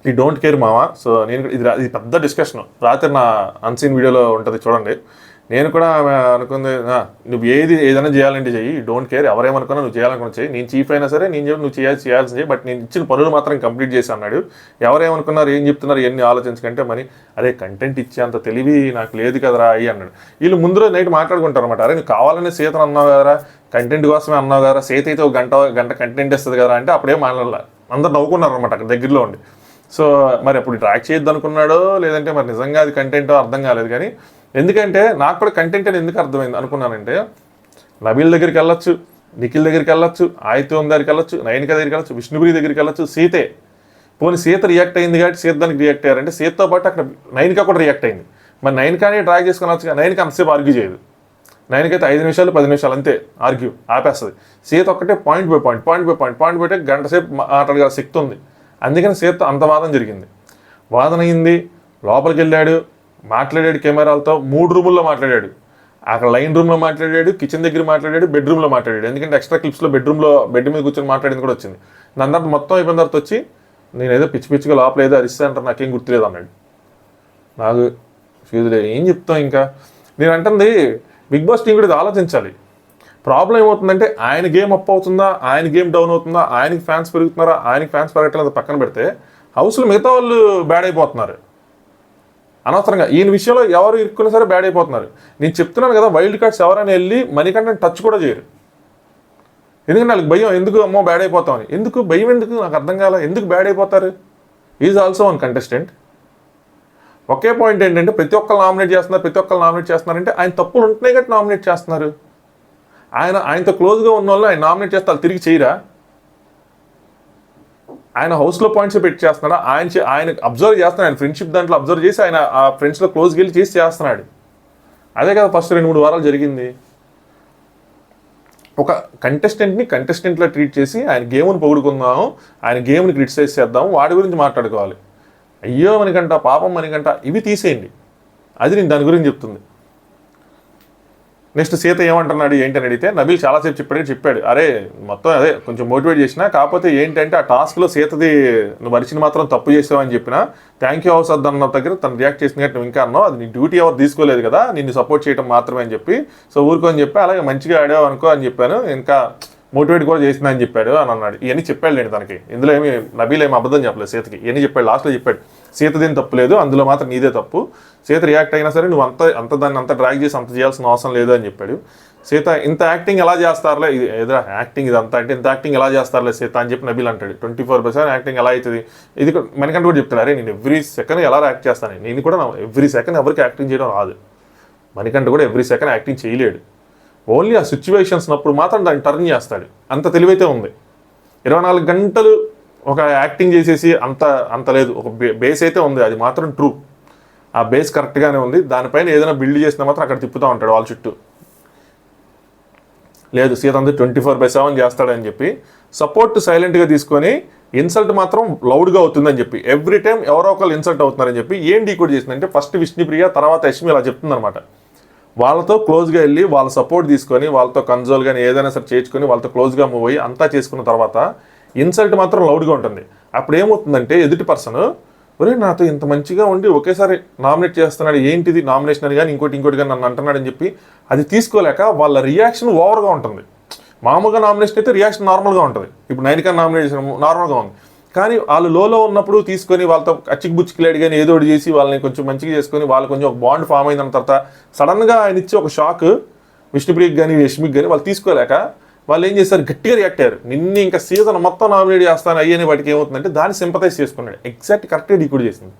ఈ డోంట్ కేర్ మావా. సో నేను ఇది పెద్ద డిస్కషన్ రాత్రి నా అన్సీన్ వీడియోలో ఉంటుంది చూడండి. నేను కూడా అనుకుంది, నువ్వు ఏదైనా చేయాలంటే చెయ్యి, డోంట్ కేర్, ఎవరేమనుకున్నా నువ్వు చేయాలనుకున్నా చెయ్యి, నేను చీఫ్ అయినా సరే నేను చెప్పి నువ్వు చేయాల్సి చెయ్యి, బట్ నేను ఇచ్చిన పనులు మాత్రం కంప్లీట్ చేసి అన్నాడు. ఎవరేమనుకున్నారు ఏం చెప్తున్నారు ఎన్ని ఆలోచించకంటే మరి అరే కంటెంట్ ఇచ్చేంత తెలివి నాకు లేదు కదరా అన్నాడు. వీళ్ళు ముందు రోజు నైట్ మాట్లాడుకుంటారు అనమాట. అరే నువ్వు కావాలనే సీతను అన్నావు కదరా, కంటెంట్ కోసమే అన్నావు కదరా, సీత అయితే ఒక గంట కంటెంట్ ఇస్తుంది కదా అంటే అప్పుడేం మాట్లాడాలి, అందరు నవ్వుకున్నారు అనమాట అక్కడ దగ్గరలో ఉండి. సో మరి అప్పుడు ట్రాక్ చేయొద్దు అనుకున్నాడో లేదంటే మరి నిజంగా అది కంటెంటో అర్థం కాలేదు. కానీ ఎందుకంటే నాకు కూడా కంటెంట్ అని ఎందుకు అర్థమైంది అనుకున్నానంటే, నబీల్ దగ్గరికి వెళ్ళొచ్చు, నిఖిల్ దగ్గరికి వెళ్ళొచ్చు, ఆయిత్యం దగ్గరికి వెళ్ళొచ్చు, నయనిక దగ్గరికి వెళ్ళొచ్చు, విష్ణుప్రియ దగ్గరికి వెళ్ళొచ్చు, సీతే పోనీ సీత రియాక్ట్ అయింది కాబట్టి సీత దానికి రియాక్ట్ అయ్యారంటే సీతతో పాటు అక్కడ నయనిక కూడా రియాక్ట్ అయింది. మరి నయనికనే ట్రాక్ చేసుకుని వచ్చు, నయనిక అంతసేపు ఆర్గ్యూ చేయదు. నయనికైతే 5 నిమిషాలు 10 నిమిషాలు అంతే ఆర్గ్యూ ఆపేస్తుంది. సీత ఒక్కటే పాయింట్ బై పాయింట్ గంట సేపు మాట్లాడగల శక్తి ఉంది. అందుకని సీతతో అంత వాదన జరిగింది. వాదన అయింది, లోపలికి వెళ్ళాడు, మాట్లాడాడు కెమెరాలతో, 3 రూముల్లో మాట్లాడాడు. అక్కడ లైన్ రూమ్లో మాట్లాడాడు, కిచెన్ దగ్గర మాట్లాడాడు, బెడ్రూమ్లో మాట్లాడాడు. ఎందుకంటే ఎక్స్ట్రా క్లిప్స్లో బెడ్ మీద కూర్చొని మాట్లాడింది కూడా వచ్చింది. నన్ను తర్వాత మొత్తం అయిపోయిన తర్వాత వచ్చి నేను ఏదో పిచ్చిగా లోపల ఏదో అరిస్తే అంటారు నాకేం గుర్తులేదు అన్నాడు. నాకు ఫ్యూజ్ లేదు, ఏం చెప్తాం ఇంకా. నేను అంటుంది బిగ్ బాస్ టీం కూడా ఇది ఆలోచించాలి. ప్రాబ్లం ఏమవుతుందంటే ఆయన గేమ్ అప్ అవుతుందా, ఆయన గేమ్ డౌన్ అవుతుందా, ఆయనకి ఫ్యాన్స్ పెరుగుతున్నారా, ఆయనకి ఫ్యాన్స్ పెరగట్లేదు పక్కన పెడితే హౌస్లో మిగతా వాళ్ళు బ్యాడ్ అయిపోతున్నారు అనవసరంగా. ఈయన విషయంలో ఎవరు ఇరుక్కున్నా సరే బ్యాడ్ అయిపోతున్నారు. నేను చెప్తున్నాను కదా, వైల్డ్ కార్డ్స్ ఎవరైనా వెళ్ళి మనకంటే టచ్ కూడా చేయరు. ఎందుకంటే వాళ్ళకి భయం, ఎందుకు అమ్మో బ్యాడ్ అయిపోతామని. ఎందుకు భయం, ఎందుకు నాకు అర్థం కాల, ఎందుకు బ్యాడ్ అయిపోతారు. Is also one contestant. Okay point ఏంటంటే ప్రతి ఒక్కరు నామినేట్ చేస్తున్నారంటే ఆయన తప్పులు ఉంటున్నాయి కాబట్టి నామినేట్ చేస్తున్నారు. ఆయనతో క్లోజ్గా ఉన్న వాళ్ళు ఆయన నామినేట్ చేస్తే వాళ్ళు తిరిగి చేయరా? ఆయన హౌస్లో పాయింట్స్ పెట్టి చేస్తున్నాడా? ఆయన అబ్జర్వ్ చేస్తున్నాడు, ఆయన ఫ్రెండ్షిప్ దాంట్లో అబ్జర్వ్ చేసి ఆయన ఆ ఫ్రెండ్స్లో క్లోజ్కి వెళ్ళి చేసి చేస్తున్నాడు. అదే కదా ఫస్ట్ 2-3 వారాలు జరిగింది. ఒక కంటెస్టెంట్లా ట్రీట్ చేసి ఆయన గేమ్ని పొగుడుకుందాము, ఆయన గేమ్ని క్రిటిసైజ్ చేద్దాము, వాడి గురించి మాట్లాడుకోవాలి. అయ్యో మనకంట, పాపం మనకంట, ఇవి తీసేయండి. అది నేను దాని గురించి చెప్తుంది. నెక్స్ట్ సీత ఏమంటున్నాడు ఏంటని అడిగితే నబీల్ చాలాసేపు చెప్పాడు అరే మొత్తం అదే కొంచెం మోటివేట్ చేసిన, కాకపోతే ఏంటంటే ఆ టాస్క్లో సీతది నువ్వు మరిచిన మాత్రం తప్పు చేసావని చెప్పిన, థ్యాంక్ యూ హౌస్ అన్న దగ్గర తను రియాక్ట్ చేసిన నువ్వు ఇంకా అన్నావు, అది నీ డ్యూటీ ఎవరు తీసుకోలేదు కదా, నిన్ను సపోర్ట్ చేయడం మాత్రమే అని చెప్పి, సో ఊరుకో అని చెప్పి అలాగే మంచిగా ఆడావు అనుకో అని చెప్పాను, ఇంకా మోటివేట్ కూడా చేసిందా అని చెప్పాడు అని అన్నాడు. ఇవన్నీ చెప్పాడు లేండి తనకి. ఇందులో ఏమి నబీల్ ఏమి అబద్ధం చెప్పలేదు సీతకి. ఇవన్నీ చెప్పాడు, లాస్ట్లో చెప్పాడు సీతదేం తప్పు లేదు, అందులో మాత్రం నీదే తప్పు. సీత రియాక్ట్ అయినా సరే నువ్వు అంత దాన్ని అంత డ్రాగ్ చేసి అంత చేయాల్సిన అవసరం లేదు అని చెప్పాడు. సీత ఇంత యాక్టింగ్ ఎలా చేస్తారులే, ఇది ఏదో యాక్టింగ్ ఇదంతా అంటే ఇంత యాక్టింగ్ ఎలా చేస్తారులే సీత అని చెప్పి నబీల్ అంటాడు. 24/7 యాక్టింగ్ ఎలా అవుతుంది? ఇది మనకంటే కూడా చెప్తాడు, అరే నేను ఎవ్రీ సెకండ్ ఎలా యాక్ట్ చేస్తాను, నేను కూడా ఎవ్రీ సెకండ్ ఎవరికి యాక్టింగ్ చేయడం రాదు. మనకంటే కూడా ఎవ్రీ సెకండ్ యాక్టింగ్ చేయలేడు. ఓన్లీ ఆ సిచ్యువేషన్స్ అప్పుడు మాత్రం దాన్ని టర్న్ చేస్తాడు. అంత తెలివైతే ఉంది. 24 గంటలు ఒక యాక్టింగ్ చేసేసి అంత లేదు. ఒక బేస్ అయితే ఉంది, అది మాత్రం ట్రూ. ఆ బేస్ కరెక్ట్గానే ఉంది. దానిపైన ఏదైనా బిల్డ్ చేసినా మాత్రం అక్కడ తిప్పుతూ ఉంటాడు వాళ్ళ చుట్టూ. లేదు సీత అంతా 24/7 చేస్తాడని చెప్పి సపోర్ట్ సైలెంట్గా తీసుకొని ఇన్సల్ట్ మాత్రం లౌడ్గా అవుతుందని చెప్పి ఎవ్రీ టైం ఎవరో ఒకళ్ళు ఇన్సల్ట్ అవుతున్నారని చెప్పి ఏం డీకోడ్ చేసిందంటే ఫస్ట్ విష్ణుప్రియ తర్వాత యష్మి ఇలా చెప్తుందనమాట. వాళ్ళతో క్లోజ్గా వెళ్ళి వాళ్ళ సపోర్ట్ తీసుకొని వాళ్ళతో కన్సోల్ కానీ ఏదైనా సరే చేర్చుకొని వాళ్ళతో క్లోజ్గా మూవ్ అయ్యి అంతా చేసుకున్న తర్వాత ఇన్సల్ట్ మాత్రం లౌడ్గా ఉంటుంది. అప్పుడు ఏమవుతుందంటే ఎదుటి పర్సన్ ఒరే నాతో ఇంత మంచిగా ఉండి ఒకేసారి నామినేట్ చేస్తున్నాడు, ఏంటిది నామినేషన్ అని కానీ ఇంకోటి కానీ నన్ను అంటున్నాడని చెప్పి అది తీసుకోలేక వాళ్ళ రియాక్షన్ ఓవర్గా ఉంటుంది. మామూలుగా నామినేషన్ అయితే రియాక్షన్ నార్మల్గా ఉంటుంది. ఇప్పుడు నైనికా నామినేషన్ నార్మల్గా ఉంది, కానీ వాళ్ళు లోలో ఉన్నప్పుడు తీసుకొని వాళ్ళతో అచ్చికి బుచ్చికిలాడి కానీ ఏదో ఒకటి చేసి వాళ్ళని కొంచెం మంచిగా చేసుకొని వాళ్ళు కొంచెం ఒక బాండ్ ఫామ్ అయిన తర్వాత సడన్గా ఆయన ఇచ్చి ఒక షాక్ విష్ణుప్రియకి కానీ యష్మికి కానీ వాళ్ళు తీసుకోలేక వాళ్ళు ఏం చేస్తారు, గట్టిగా రియాక్ట్ అయ్యారు. నిన్ను ఇంకా సీజన్ మొత్తం నామినేట్ చేస్తాను అయ్యని వాటికి ఏమవుతుందంటే దాన్ని సింపతైజ్ చేసుకున్నాడు. ఎగ్జాక్ట్ కరెక్ట్గా డీకోడ్ చేసింది.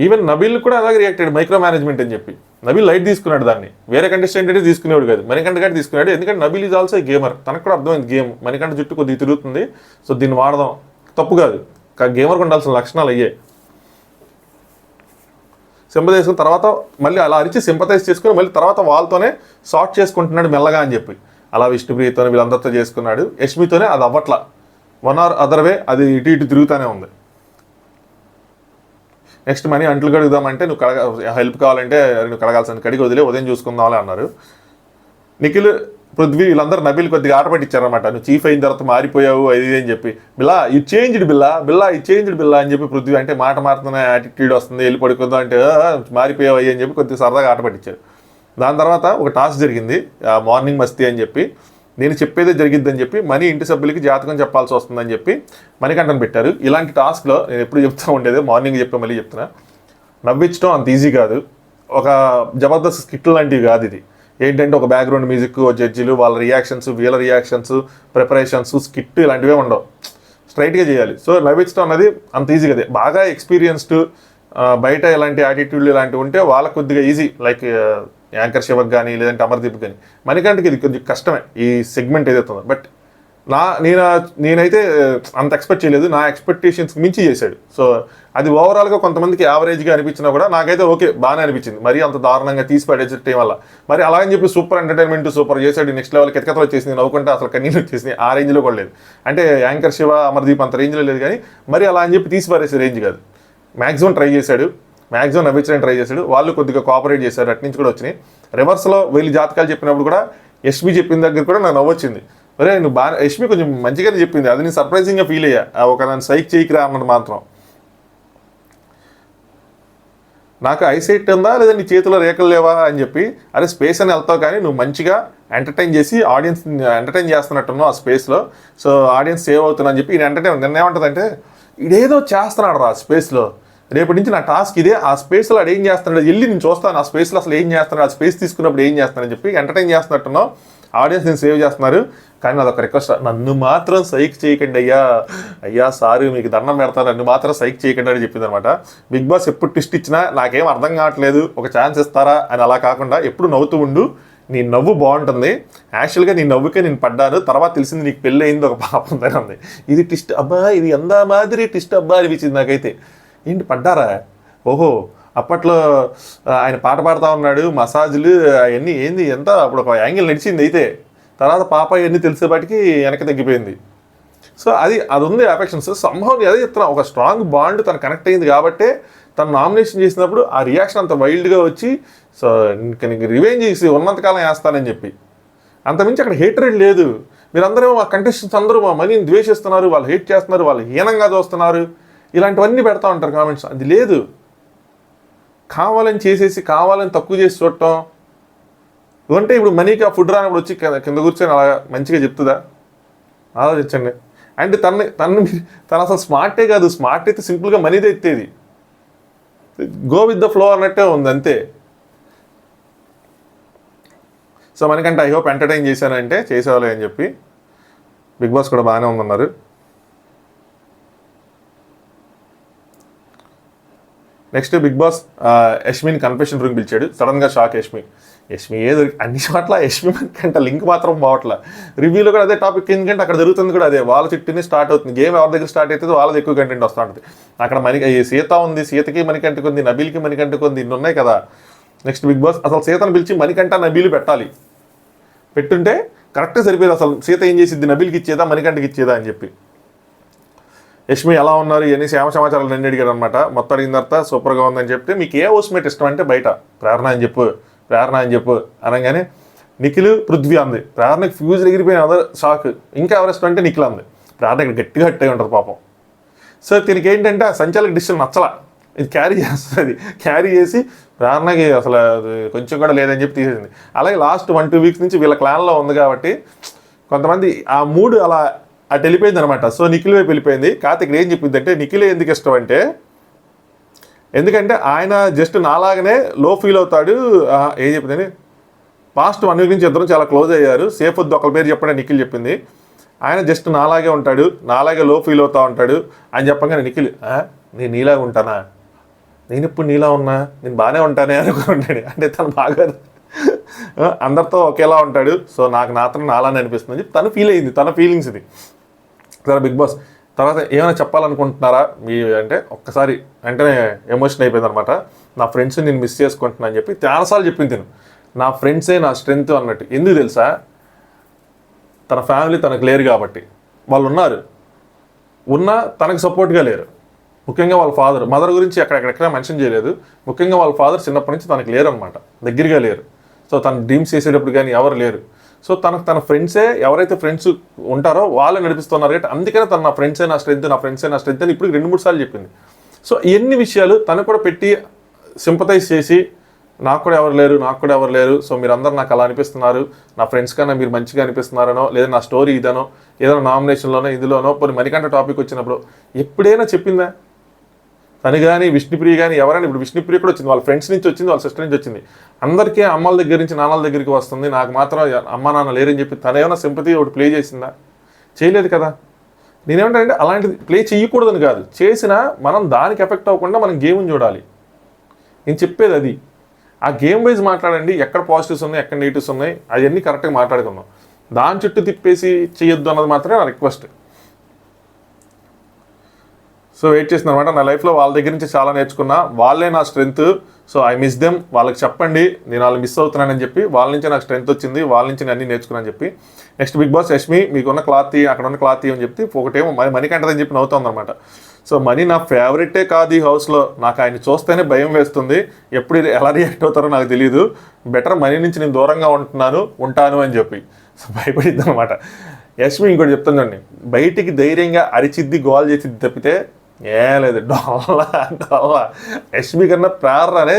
ఈవెన్ నబీల్ కూడా అలాగే రియాక్ట్ అయ్యాడు, మైక్రో మేనేజ్మెంట్ అని చెప్పి. నబీల్ లైట్ తీసుకున్నాడు దాన్ని, వేరే కంటెస్టెంట్ అయితే తీసుకునేవాడు కాదు, మణికంఠ గారు తీసుకున్నాడు. ఎందుకంటే నబీల్ ఈజ్ ఆల్సో గేమర్, తనకు కూడా అర్థమైంది గేమ్. మణికంఠ జుట్టు కొద్దిగా తిరుగుతుంది, సో దీన్ని వాడదాం, తప్పు కాదు. గేమర్కి ఉండాల్సిన లక్షణాలు అయ్యే. సింపతైజ్ చేసుకున్న తర్వాత మళ్ళీ అలా అరిచి సింపతైజ్ చేసుకుని మళ్ళీ తర్వాత వాళ్ళతోనే సార్ట్ చేసుకుంటున్నాడు మెల్లగా అని చెప్పి అలా విష్ణుప్రియతో వీళ్ళందరితో చేసుకున్నాడు. యష్మితోనే అది అవ్వట్లా, వన్ ఆర్ అదర్ వే అది ఇటు తిరుగుతూనే ఉంది. నెక్స్ట్ మనీ అంట్లు కడుగుదామంటే నువ్వు హెల్ప్ కావాలంటే నువ్వు కడగాల్సిన కడిగి వదిలే ఉదయం చూసుకుందామని అన్నారు. నిఖిల్ పృథ్వీ వీళ్ళందరూ నబీల్ కొద్దిగా ఆట పట్టించారనమాట. నువ్వు చీఫ్ అయిన తర్వాత మారిపోయావు అది అని చెప్పి. బిల్లా ఈ చేంజ్డ్ బిల్లా అని చెప్పి పృథ్వీ అంటే మాట మారుతున్న యాటిట్యూడ్ వస్తుంది, వెళ్ళి పడుకుందాం అంటే మారిపోయావు అయ్యి అని చెప్పి కొద్దిగా సరదాగా ఆట పట్టించారు. దాని తర్వాత ఒక టాస్క్ జరిగింది, మార్నింగ్ మస్తీ అని చెప్పి, నేను చెప్పేదే జరిగిద్దని చెప్పి మనీ ఇంటి సభ్యులకి జాతకం చెప్పాల్సి వస్తుందని చెప్పి మణికంఠను పెట్టారు. ఇలాంటి టాస్క్లో నేను ఎప్పుడు చెప్తూ ఉండేది, మార్నింగ్ చెప్పి మళ్ళీ చెప్తున్నా, నవ్వించడం అంత ఈజీ కాదు. ఒక జబర్దస్త్ స్కిట్ లాంటివి కాదు ఇది. ఏంటంటే ఒక బ్యాక్గ్రౌండ్ మ్యూజిక్, జడ్జిలు, వాళ్ళ రియాక్షన్స్, వీళ్ళ రియాక్షన్స్, ప్రిపరేషన్స్, స్కిట్ ఇలాంటివే ఉండవు, స్ట్రైట్గా చేయాలి. సో నవ్వించడం అన్నది అంత ఈజీ కదా. బాగా ఎక్స్పీరియన్స్డ్ బయట ఇలాంటి యాటిట్యూడ్లు ఇలాంటివి ఉంటే వాళ్ళకు కొద్దిగా ఈజీ, లైక్ యాంకర్ శివక్ కానీ లేదంటే అమర్దీప్ కానీ. మణికంఠకి ఇది కొంచెం కష్టమే ఈ సెగ్మెంట్ ఏదైతే ఉందో. బట్ నేనైతే అంత ఎక్స్పెక్ట్ చేయలేదు, నా ఎక్స్పెక్టేషన్స్కి మించి చేశాడు. సో అది ఓవరాల్గా కొంతమందికి యావరేజ్గా అనిపించినా కూడా నాకైతే ఓకే బాగానే అనిపించింది. మరీ అంత దారుణంగా తీసి పడేసే వల్ల మరి అలాగని చెప్పి సూపర్ ఎంటర్టైన్మెంట్ సూపర్ చేశాడు, నెక్స్ట్ లెవెల్ కితకతలు వచ్చేసింది, నవ్వుకుంటే అసలు కన్నీళ్ళు వచ్చేసింది, ఆ రేంజ్లో కూడా లేదు. అంటే యాంకర్ శివ అమర్దీప్ అంత రేంజ్లో లేదు, కానీ మరి అలా అని చెప్పి తీసి పారేసే రేంజ్ కాదు. మ్యాక్సిమం ట్రై చేశాడు, మ్యాక్సిమం నవ్వించడానికి ట్రై చేశాడు. వాళ్ళు కొద్దిగా కోఆపరేట్ చేశారు, అటు నుంచి కూడా వచ్చినాయి. రివర్స్లో వీళ్ళు జాతకాలు చెప్పినప్పుడు కూడా యష్మి చెప్పిన దగ్గర కూడా నాకు నవ్వొచ్చింది. అరే నువ్వు బాగా యష్మి కొంచెం మంచిగానే చెప్పింది, అది నేను సర్ప్రైజింగ్గా ఫీల్ అయ్యా. ఒక నన్ను సైక్ చేయకిరా అన్నది మాత్రం. నాకు ఐసైట్ ఉందా లేదా నీ చేతిలో రేఖలు లేవా అని చెప్పి, అరే స్పేస్ అని వెళ్తావు కానీ నువ్వు మంచిగా ఎంటర్టైన్ చేసి ఆడియన్స్ ఎంటర్టైన్ చేస్తున్నట్టున్నావు ఆ స్పేస్లో, సో ఆడియన్స్ సేవ్ అవుతున్నా అని చెప్పి ఈయన ఎంటర్టైన్. నిన్న ఏమంటుందంటే ఇదేదో చేస్తున్నాడు రా స్పేస్లో, రేపటి నుంచి నా టాస్క్ ఇదే, ఆ స్పేస్లో ఆడు ఏం చేస్తున్నాడు వెళ్ళి నేను చూస్తాను, ఆ స్పేస్లో అసలు ఏం చేస్తున్నాడు, ఆ స్పేస్ తీసుకున్నప్పుడు ఏం చేస్తున్నాడని చెప్పి ఎంటర్టైన్ చేస్తున్నట్టున్నావు, ఆడియన్స్ నేను సేవ్ చేస్తున్నారు. కానీ అదొక రిక్వెస్ట్, నన్ను మాత్రం సైక్ చేయకండి అయ్యా సారీ మీకు దండం పెడతాను, నన్ను మాత్రం సైక్ చేయకండి అని చెప్పింది అనమాట. బిగ్ బాస్ ఎప్పుడు ట్విస్ట్ ఇచ్చినా నాకేం అర్థం కావట్లేదు, ఒక ఛాన్స్ ఇస్తారా అని అలా కాకుండా ఎప్పుడు నవ్వుతూ ఉండు, నీ నవ్వు బాగుంటుంది, యాక్చువల్గా నీ నవ్వుకే నేను పడ్డాను, తర్వాత తెలిసింది నీకు పెళ్ళి అయింది ఒక పాప ఉందని ఉంది. ఇది ట్విస్ట్ అబ్బా, ఇది ఎంత మాదిరి ట్విస్ట్ అబ్బా అనిపించింది నాకైతే. ఏంటి పడ్డారా, ఓహో అప్పట్లో ఆయన పాట పాడుతూ ఉన్నాడు, మసాజులు అవన్నీ ఏంది ఎంత అప్పుడు ఒక యాంగిల్ నడిచింది, అయితే తర్వాత పాప ఇవన్నీ తెలిసేపాటికి వెనక్కి తగ్గిపోయింది. సో అది ఉంది అఫెక్షన్స్ సంభవం. అదే చెప్తున్నా, ఒక స్ట్రాంగ్ బాండ్ తను కనెక్ట్ అయింది కాబట్టే తను నామినేషన్ చేసినప్పుడు ఆ రియాక్షన్ అంత వైల్డ్గా వచ్చి, సో ఇంక నీకు రివెంజ్ చేసి ఉన్నంతకాలం వేస్తానని చెప్పి. అంతమించి అక్కడ హేట్రేట్ లేదు. మీరందరూ మా కంటెస్టెంట్స్ అందరూ మా మనీని ద్వేషిస్తున్నారు, వాళ్ళు హేట్ చేస్తున్నారు, వాళ్ళు హీనంగా చూస్తున్నారు, ఇలాంటివన్నీ పెడతా ఉంటారు కామెంట్స్. అది లేదు, కావాలని చేసేసి కావాలని తక్కువ చేసి చూడటం. అంటే ఇప్పుడు మనీకి ఆ ఫుడ్ రానప్పుడు వచ్చి కింద కూర్చొని అలా మంచిగా చెప్తుందా, ఆలోచించండి. అంటే తను అసలు స్మార్టే కాదు, స్మార్ట్ అయితే సింపుల్గా మనీదే ఎత్తేది. గో విత్ ద ఫ్లో అన్నట్టే ఉంది అంతే. సో మనకంటే ఐ హోప్ ఎంటర్టైన్ చేశానంటే చేసేవాళ్ళే అని చెప్పి. బిగ్ బాస్ కూడా బాగానే ఉందన్నారు. నెక్స్ట్ బిగ్ బాస్ యష్మిని కన్ఫెషన్ రూమ్ పిలిచాడు. సడన్గా షాక్ యష్మి ఏదో అన్ని చోట్ల యష్మి మనకంటే లింక్ మాత్రం పోవట్లే. రివ్యూలో కూడా అదే టాపిక్, ఎందుకంటే అక్కడ జరుగుతుంది కూడా అదే. వాళ్ళ చుట్టూనే స్టార్ట్ అవుతుంది గేమ్. ఎవరి దగ్గర స్టార్ట్ అవుతుంది వాళ్ళది ఎక్కువ కంటెంట్ వస్తూ ఉంటుంది. అక్కడ సీత ఉంది, సీతకి మణికంటకు ఉంది, నబీల్కి మణికంటకు ఉంది, ఇన్ని ఉన్నాయి కదా. నెక్స్ట్ బిగ్ బాస్ అసలు సీతను పిలిచి మణికంట నబీలు పెట్టాలి, పెట్టుంటే కరెక్ట్గా సరిపోయేది. అసలు సీత ఏం చేసిద్ది, నబీల్కి ఇచ్చేదా మణికంటకి ఇచ్చేదా అని చెప్పి. యష్మి ఎలా ఉన్నారు ఇవన్నీ సమాచారాలు నన్ను అడిగాడు అనమాట. మొత్తం అడిగిన తర్వాత సూపర్గా ఉందని చెప్తే మీకు ఏ హౌస్మేట్ ఇష్టం అంటే బయట ప్రేరణ అని చెప్పు అనగానే నిఖిల్ పృథ్వీ అంది. ప్రేరణకి ఫ్యూజ్ ఎగిరిపోయిన అదర్ షాక్. ఇంకా ఎవరు ఇష్టం అంటే నిఖిల్ అంది. ప్రేరణ ఇక్కడ గట్టిగా హట్ అయి ఉంటుంది పాపం. సో దీనికి ఏంటంటే ఆ సంచాలక డిసిషన్ నచ్చలా, ఇది క్యారీ చేస్తుంది. క్యారీ చేసి ప్రేరణకి అసలు కొంచెం కూడా లేదని చెప్పి తీసేసింది. అలాగే లాస్ట్ 1-2 వీక్స్ నుంచి వీళ్ళ క్లాన్లో ఉంది కాబట్టి కొంతమంది ఆ మూడు అలా అటు వెళ్ళిపోయింది అనమాట. సో నిఖిల్ వైపు వెళ్ళిపోయింది. కాకపోతే ఇక్కడ ఏం చెప్పింది అంటే నిఖిల్ ఎందుకు ఇష్టం అంటే, ఎందుకంటే ఆయన జస్ట్ నాలాగనే లో ఫీల్ అవుతాడు. ఏం చెప్పిందని పాస్ట్ 1 వీక్ నుంచి ఇద్దరు చాలా క్లోజ్ అయ్యారు. సేఫ్ వద్దు ఒకరి పేరు చెప్పండి నిఖిల్ చెప్పింది. ఆయన జస్ట్ నాలాగే ఉంటాడు, నాలాగే లో ఫీల్ అవుతూ ఉంటాడు అని చెప్పగానే నిఖిల్ నేను నీలాగా ఉంటానా, నేను ఇప్పుడు నీలా ఉన్నా, నేను బాగానే ఉంటానే అనుకుంటాడు. అంటే తను బాగా అందరితో ఒకేలా ఉంటాడు. సో నాకు నాలానే అనిపిస్తుంది అని చెప్పి తను ఫీల్ అయింది, తన ఫీలింగ్స్ ఇది. సరే బిగ్ బాస్ తర్వాత ఏమైనా చెప్పాలనుకుంటున్నారా మీ అంటే ఒక్కసారి వెంటనే ఎమోషన్ అయిపోయింది అనమాట. నా ఫ్రెండ్స్ నేను మిస్ చేసుకుంటున్నా అని చెప్పి చాలాసార్లు చెప్పింది. నేను నా ఫ్రెండ్సే నా స్ట్రెంగ్త్ అన్నట్టు. ఎందుకు తెలుసా, తన ఫ్యామిలీ తనకు లేరు కాబట్టి. వాళ్ళు ఉన్నా తనకు సపోర్ట్గా లేరు. ముఖ్యంగా వాళ్ళ మదర్ గురించి ఎక్కడెక్కడ మెన్షన్ చేయలేదు. ముఖ్యంగా వాళ్ళ ఫాదర్ చిన్నప్పటి నుంచి తనకు లేరు అనమాట, దగ్గరగా లేరు. సో తన డ్రీమ్స్ చేసేటప్పుడు కానీ ఎవరు లేరు. సో తన ఫ్రెండ్సే, ఎవరైతే ఫ్రెండ్స్ ఉంటారో వాళ్ళే నడిపిస్తున్నారు కాబట్టి అందుకనే తన నా ఫ్రెండ్సే నా స్ట్రెంత్ అని ఇప్పుడు 2-3 సార్లు చెప్పింది. సో ఎన్ని విషయాలు తను కూడా పెట్టి సింపతైజ్ చేసి నాకు కూడా ఎవరు లేరు, సో మీరందరూ నాకు అలా అనిపిస్తున్నారు, నా ఫ్రెండ్స్ కన్నా మీరు మంచిగా అనిపిస్తున్నారనో, లేదా నా స్టోరీ ఇదనో, ఏదైనా నామినేషన్లోనో ఇందులోనో పోనీ మణికంఠ టాపిక్ వచ్చినప్పుడు ఎప్పుడైనా చెప్పిందా తను కానీ విష్ణుప్రియ కానీ ఎవరైనా? ఇప్పుడు విష్ణుప్రియ కూడా వచ్చింది, వాళ్ళ ఫ్రెండ్స్ నుంచి వచ్చింది, వాళ్ళ సిస్టర్ నుంచి వచ్చింది. అందరికీ అమ్మల దగ్గర నుంచి నాన్నల దగ్గరికి వస్తుంది, నాకు మాత్రం అమ్మ నాన్న లేరని చెప్పి తను ఏమైనా సింపతి ఒకటి ప్లే చేసిందా? చేయలేదు కదా. నేనేమంటే అలాంటిది ప్లే చేయకూడదని కాదు, చేసినా మనం దానికి ఎఫెక్ట్ అవ్వకుండా మనం గేమ్ని చూడాలి. నేను చెప్పేది అది. ఆ గేమ్ వైజ్ మాట్లాడండి, ఎక్కడ పాజిటివ్స్ ఉన్నాయి, ఎక్కడ నెగిటివ్స్ ఉన్నాయి, అవన్నీ కరెక్ట్గా మాట్లాడుకుందాం. దాని చుట్టూ తిప్పేసి చేయొద్దు అన్నది మాత్రమే నా రిక్వెస్ట్. సో వెయిట్ చేసిన అనమాట. నా లైఫ్లో వాళ్ళ దగ్గర నుంచి చాలా నేర్చుకున్నా, వాళ్ళే నా strength. So I miss them. వాళ్ళకి చెప్పండి నేను వాళ్ళు మిస్ అవుతున్నానని చెప్పి. వాళ్ళ నుంచి నాకు స్ట్రెంత్ వచ్చింది, వాళ్ళ నుంచి నేను అన్నీ నేర్చుకున్నాను చెప్పి. నెక్స్ట్ బిగ్ బాస్ యష్మి మీకున్న క్లాత్ అక్కడ ఉన్న క్లాత్ అని చెప్పి ఒకటేమో మణికంఠదని చెప్పి నవ్వుతుందన్నమాట. సో మణి నా ఫేవరెటే కాదు ఈ హౌస్లో, నాకు ఆయన చూస్తేనే భయం వేస్తుంది, ఎప్పుడు ఎలా రియాక్ట్ అవుతారో నాకు తెలియదు, బెటర్ మణి నుంచి నేను దూరంగా ఉంటాను అని చెప్పి. సో భయపడిద్ది అనమాట. యష్మి ఇంకోటి చెప్తుందండి, బయటికి ధైర్యంగా అరిచిద్ది, గోల్ చేసిద్ది తప్పితే లేదు డొల్లా. యష్మి కన్నా ప్రేరణనే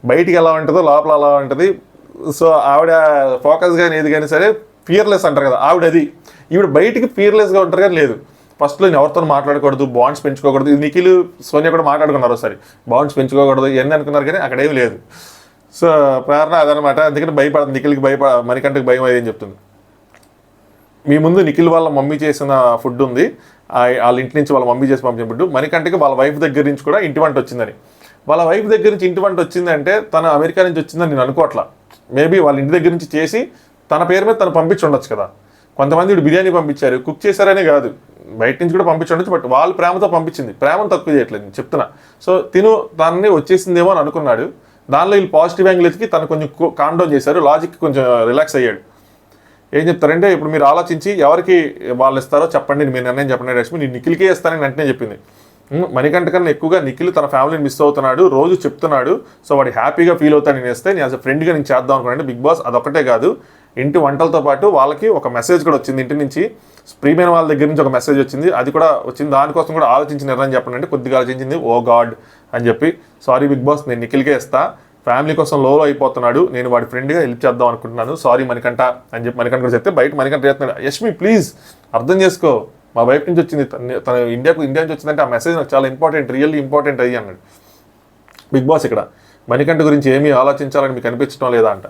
బయటికి ఎలా ఉంటుందో లోపల అలా ఉంటుంది. సో ఆవిడ ఫోకస్ కానీ ఏది కానీ సరే ఫియర్లెస్ అంటారు కదా, ఈవిడ బయటికి ఫియర్లెస్గా ఉంటారు కానీ లేదు. ఫస్ట్లో నేను ఎవరితో మాట్లాడకూడదు, బాండ్స్ పెంచుకోకూడదు, ఇది నిఖిల్ సోనియా కూడా మాట్లాడుకున్నారు ఒకసారి, బాండ్స్ పెంచుకోకూడదు ఇవన్నీ అనుకున్నారు కానీ అక్కడ ఏమి లేదు. సో ప్రేరణ అదనమాట. అందుకని భయపడదు, నిఖిల్కి మణికంఠకి భయం అయ్యేది అని చెప్తుంది. మీ ముందు నిఖిల్ వాళ్ళ మమ్మీ చేసిన ఫుడ్ ఉంది, వాళ్ళ ఇంటి నుంచి వాళ్ళ మమ్మీ చేసి పంపించిన ఫుడ్. మణికంఠకి వాళ్ళ వైఫ్ దగ్గర నుంచి కూడా ఇంటి వంట వచ్చిందని. వాళ్ళ వైఫ్ దగ్గర నుంచి ఇంటి వంట వచ్చిందంటే తను అమెరికా నుంచి వచ్చిందని నేను అనుకోవట్లా. మేబీ వాళ్ళ ఇంటి దగ్గర నుంచి చేసి తన పేరు మీద తను పంపించి ఉండొచ్చు కదా. కొంతమంది ఇప్పుడు బిర్యానీ పంపించారు, కుక్ చేశారనే కాదు, బయట నుంచి కూడా పంపించి ఉండొచ్చు. బట్ వాళ్ళు ప్రేమతో పంపించింది, ప్రేమను తక్కువ చేయట్లేదు నేను చెప్తున్నా. సో దాన్ని వచ్చేసిందేమో అని అనుకున్నాడు. దానిలో వీళ్ళు పాజిటివ్ యాంగిల్ ఎత్తికి తను కొంచెం కామ్ డౌన్ చేశారు, లాజిక్ కొంచెం రిలాక్స్ అయ్యాడు. ఏం చెప్తారంటే ఇప్పుడు మీరు ఆలోచించి ఎవరికి వాళ్ళు ఇస్తారో చెప్పండి, మీరు నిర్ణయం చెప్పండి రష్మి, నేను నిఖిల్కే ఇస్తానని వెంటనే చెప్పింది. మణికంఠ కన్నా ఎక్కువగా నిఖిల్ తన ఫ్యామిలీని మిస్ అవుతున్నాడు, రోజు చెప్తున్నాడు. సో వాడు హ్యాపీగా ఫీల్ అవుతాను నేను ఇస్తే, నేను యాజ్ అ ఫ్రెండ్గా నేను చేద్దాం అనుకున్నాను. బిగ్ బాస్ అదొక్కటే కాదు, ఇంటి వంటలతో పాటు వాళ్ళకి ఒక మెసేజ్ కూడా వచ్చింది, ఇంటి నుంచి ప్రియమైన వాళ్ళ దగ్గర నుంచి ఒక మెసేజ్ వచ్చింది, అది కూడా వచ్చింది. దానికోసం కూడా ఆలోచించి నిర్ణయం చెప్పండి అంటే కొద్దిగా ఆలోచించింది. ఓ గాడ్ అని చెప్పి, సారీ బిగ్ బాస్ నేను నిఖిల్కే ఇస్తా, ఫ్యామిలీ కోసం లో అయిపోతున్నాడు, నేను వాడి ఫ్రెండ్గా హెల్ప్ చేద్దాం అనుకుంటున్నాను, సారీ మణికంఠ అని చెప్పి మణికంఠ కూడా చెప్తే బయట మణికంఠ చేస్తున్నాడు, యష్మి ప్లీజ్ అర్థం చేసుకో, మా వైపు నుంచి వచ్చింది, తన ఇండియా నుంచి వచ్చిందంటే ఆ మెసేజ్ నాకు చాలా ఇంపార్టెంట్, రియల్లీ ఇంపార్టెంట్ అయ్యి అన్నాడు. బిగ్ బాస్ ఇక్కడ మణికంఠ గురించి ఏమీ ఆలోచించాలని మీకు అనిపించడం లేదా అంట.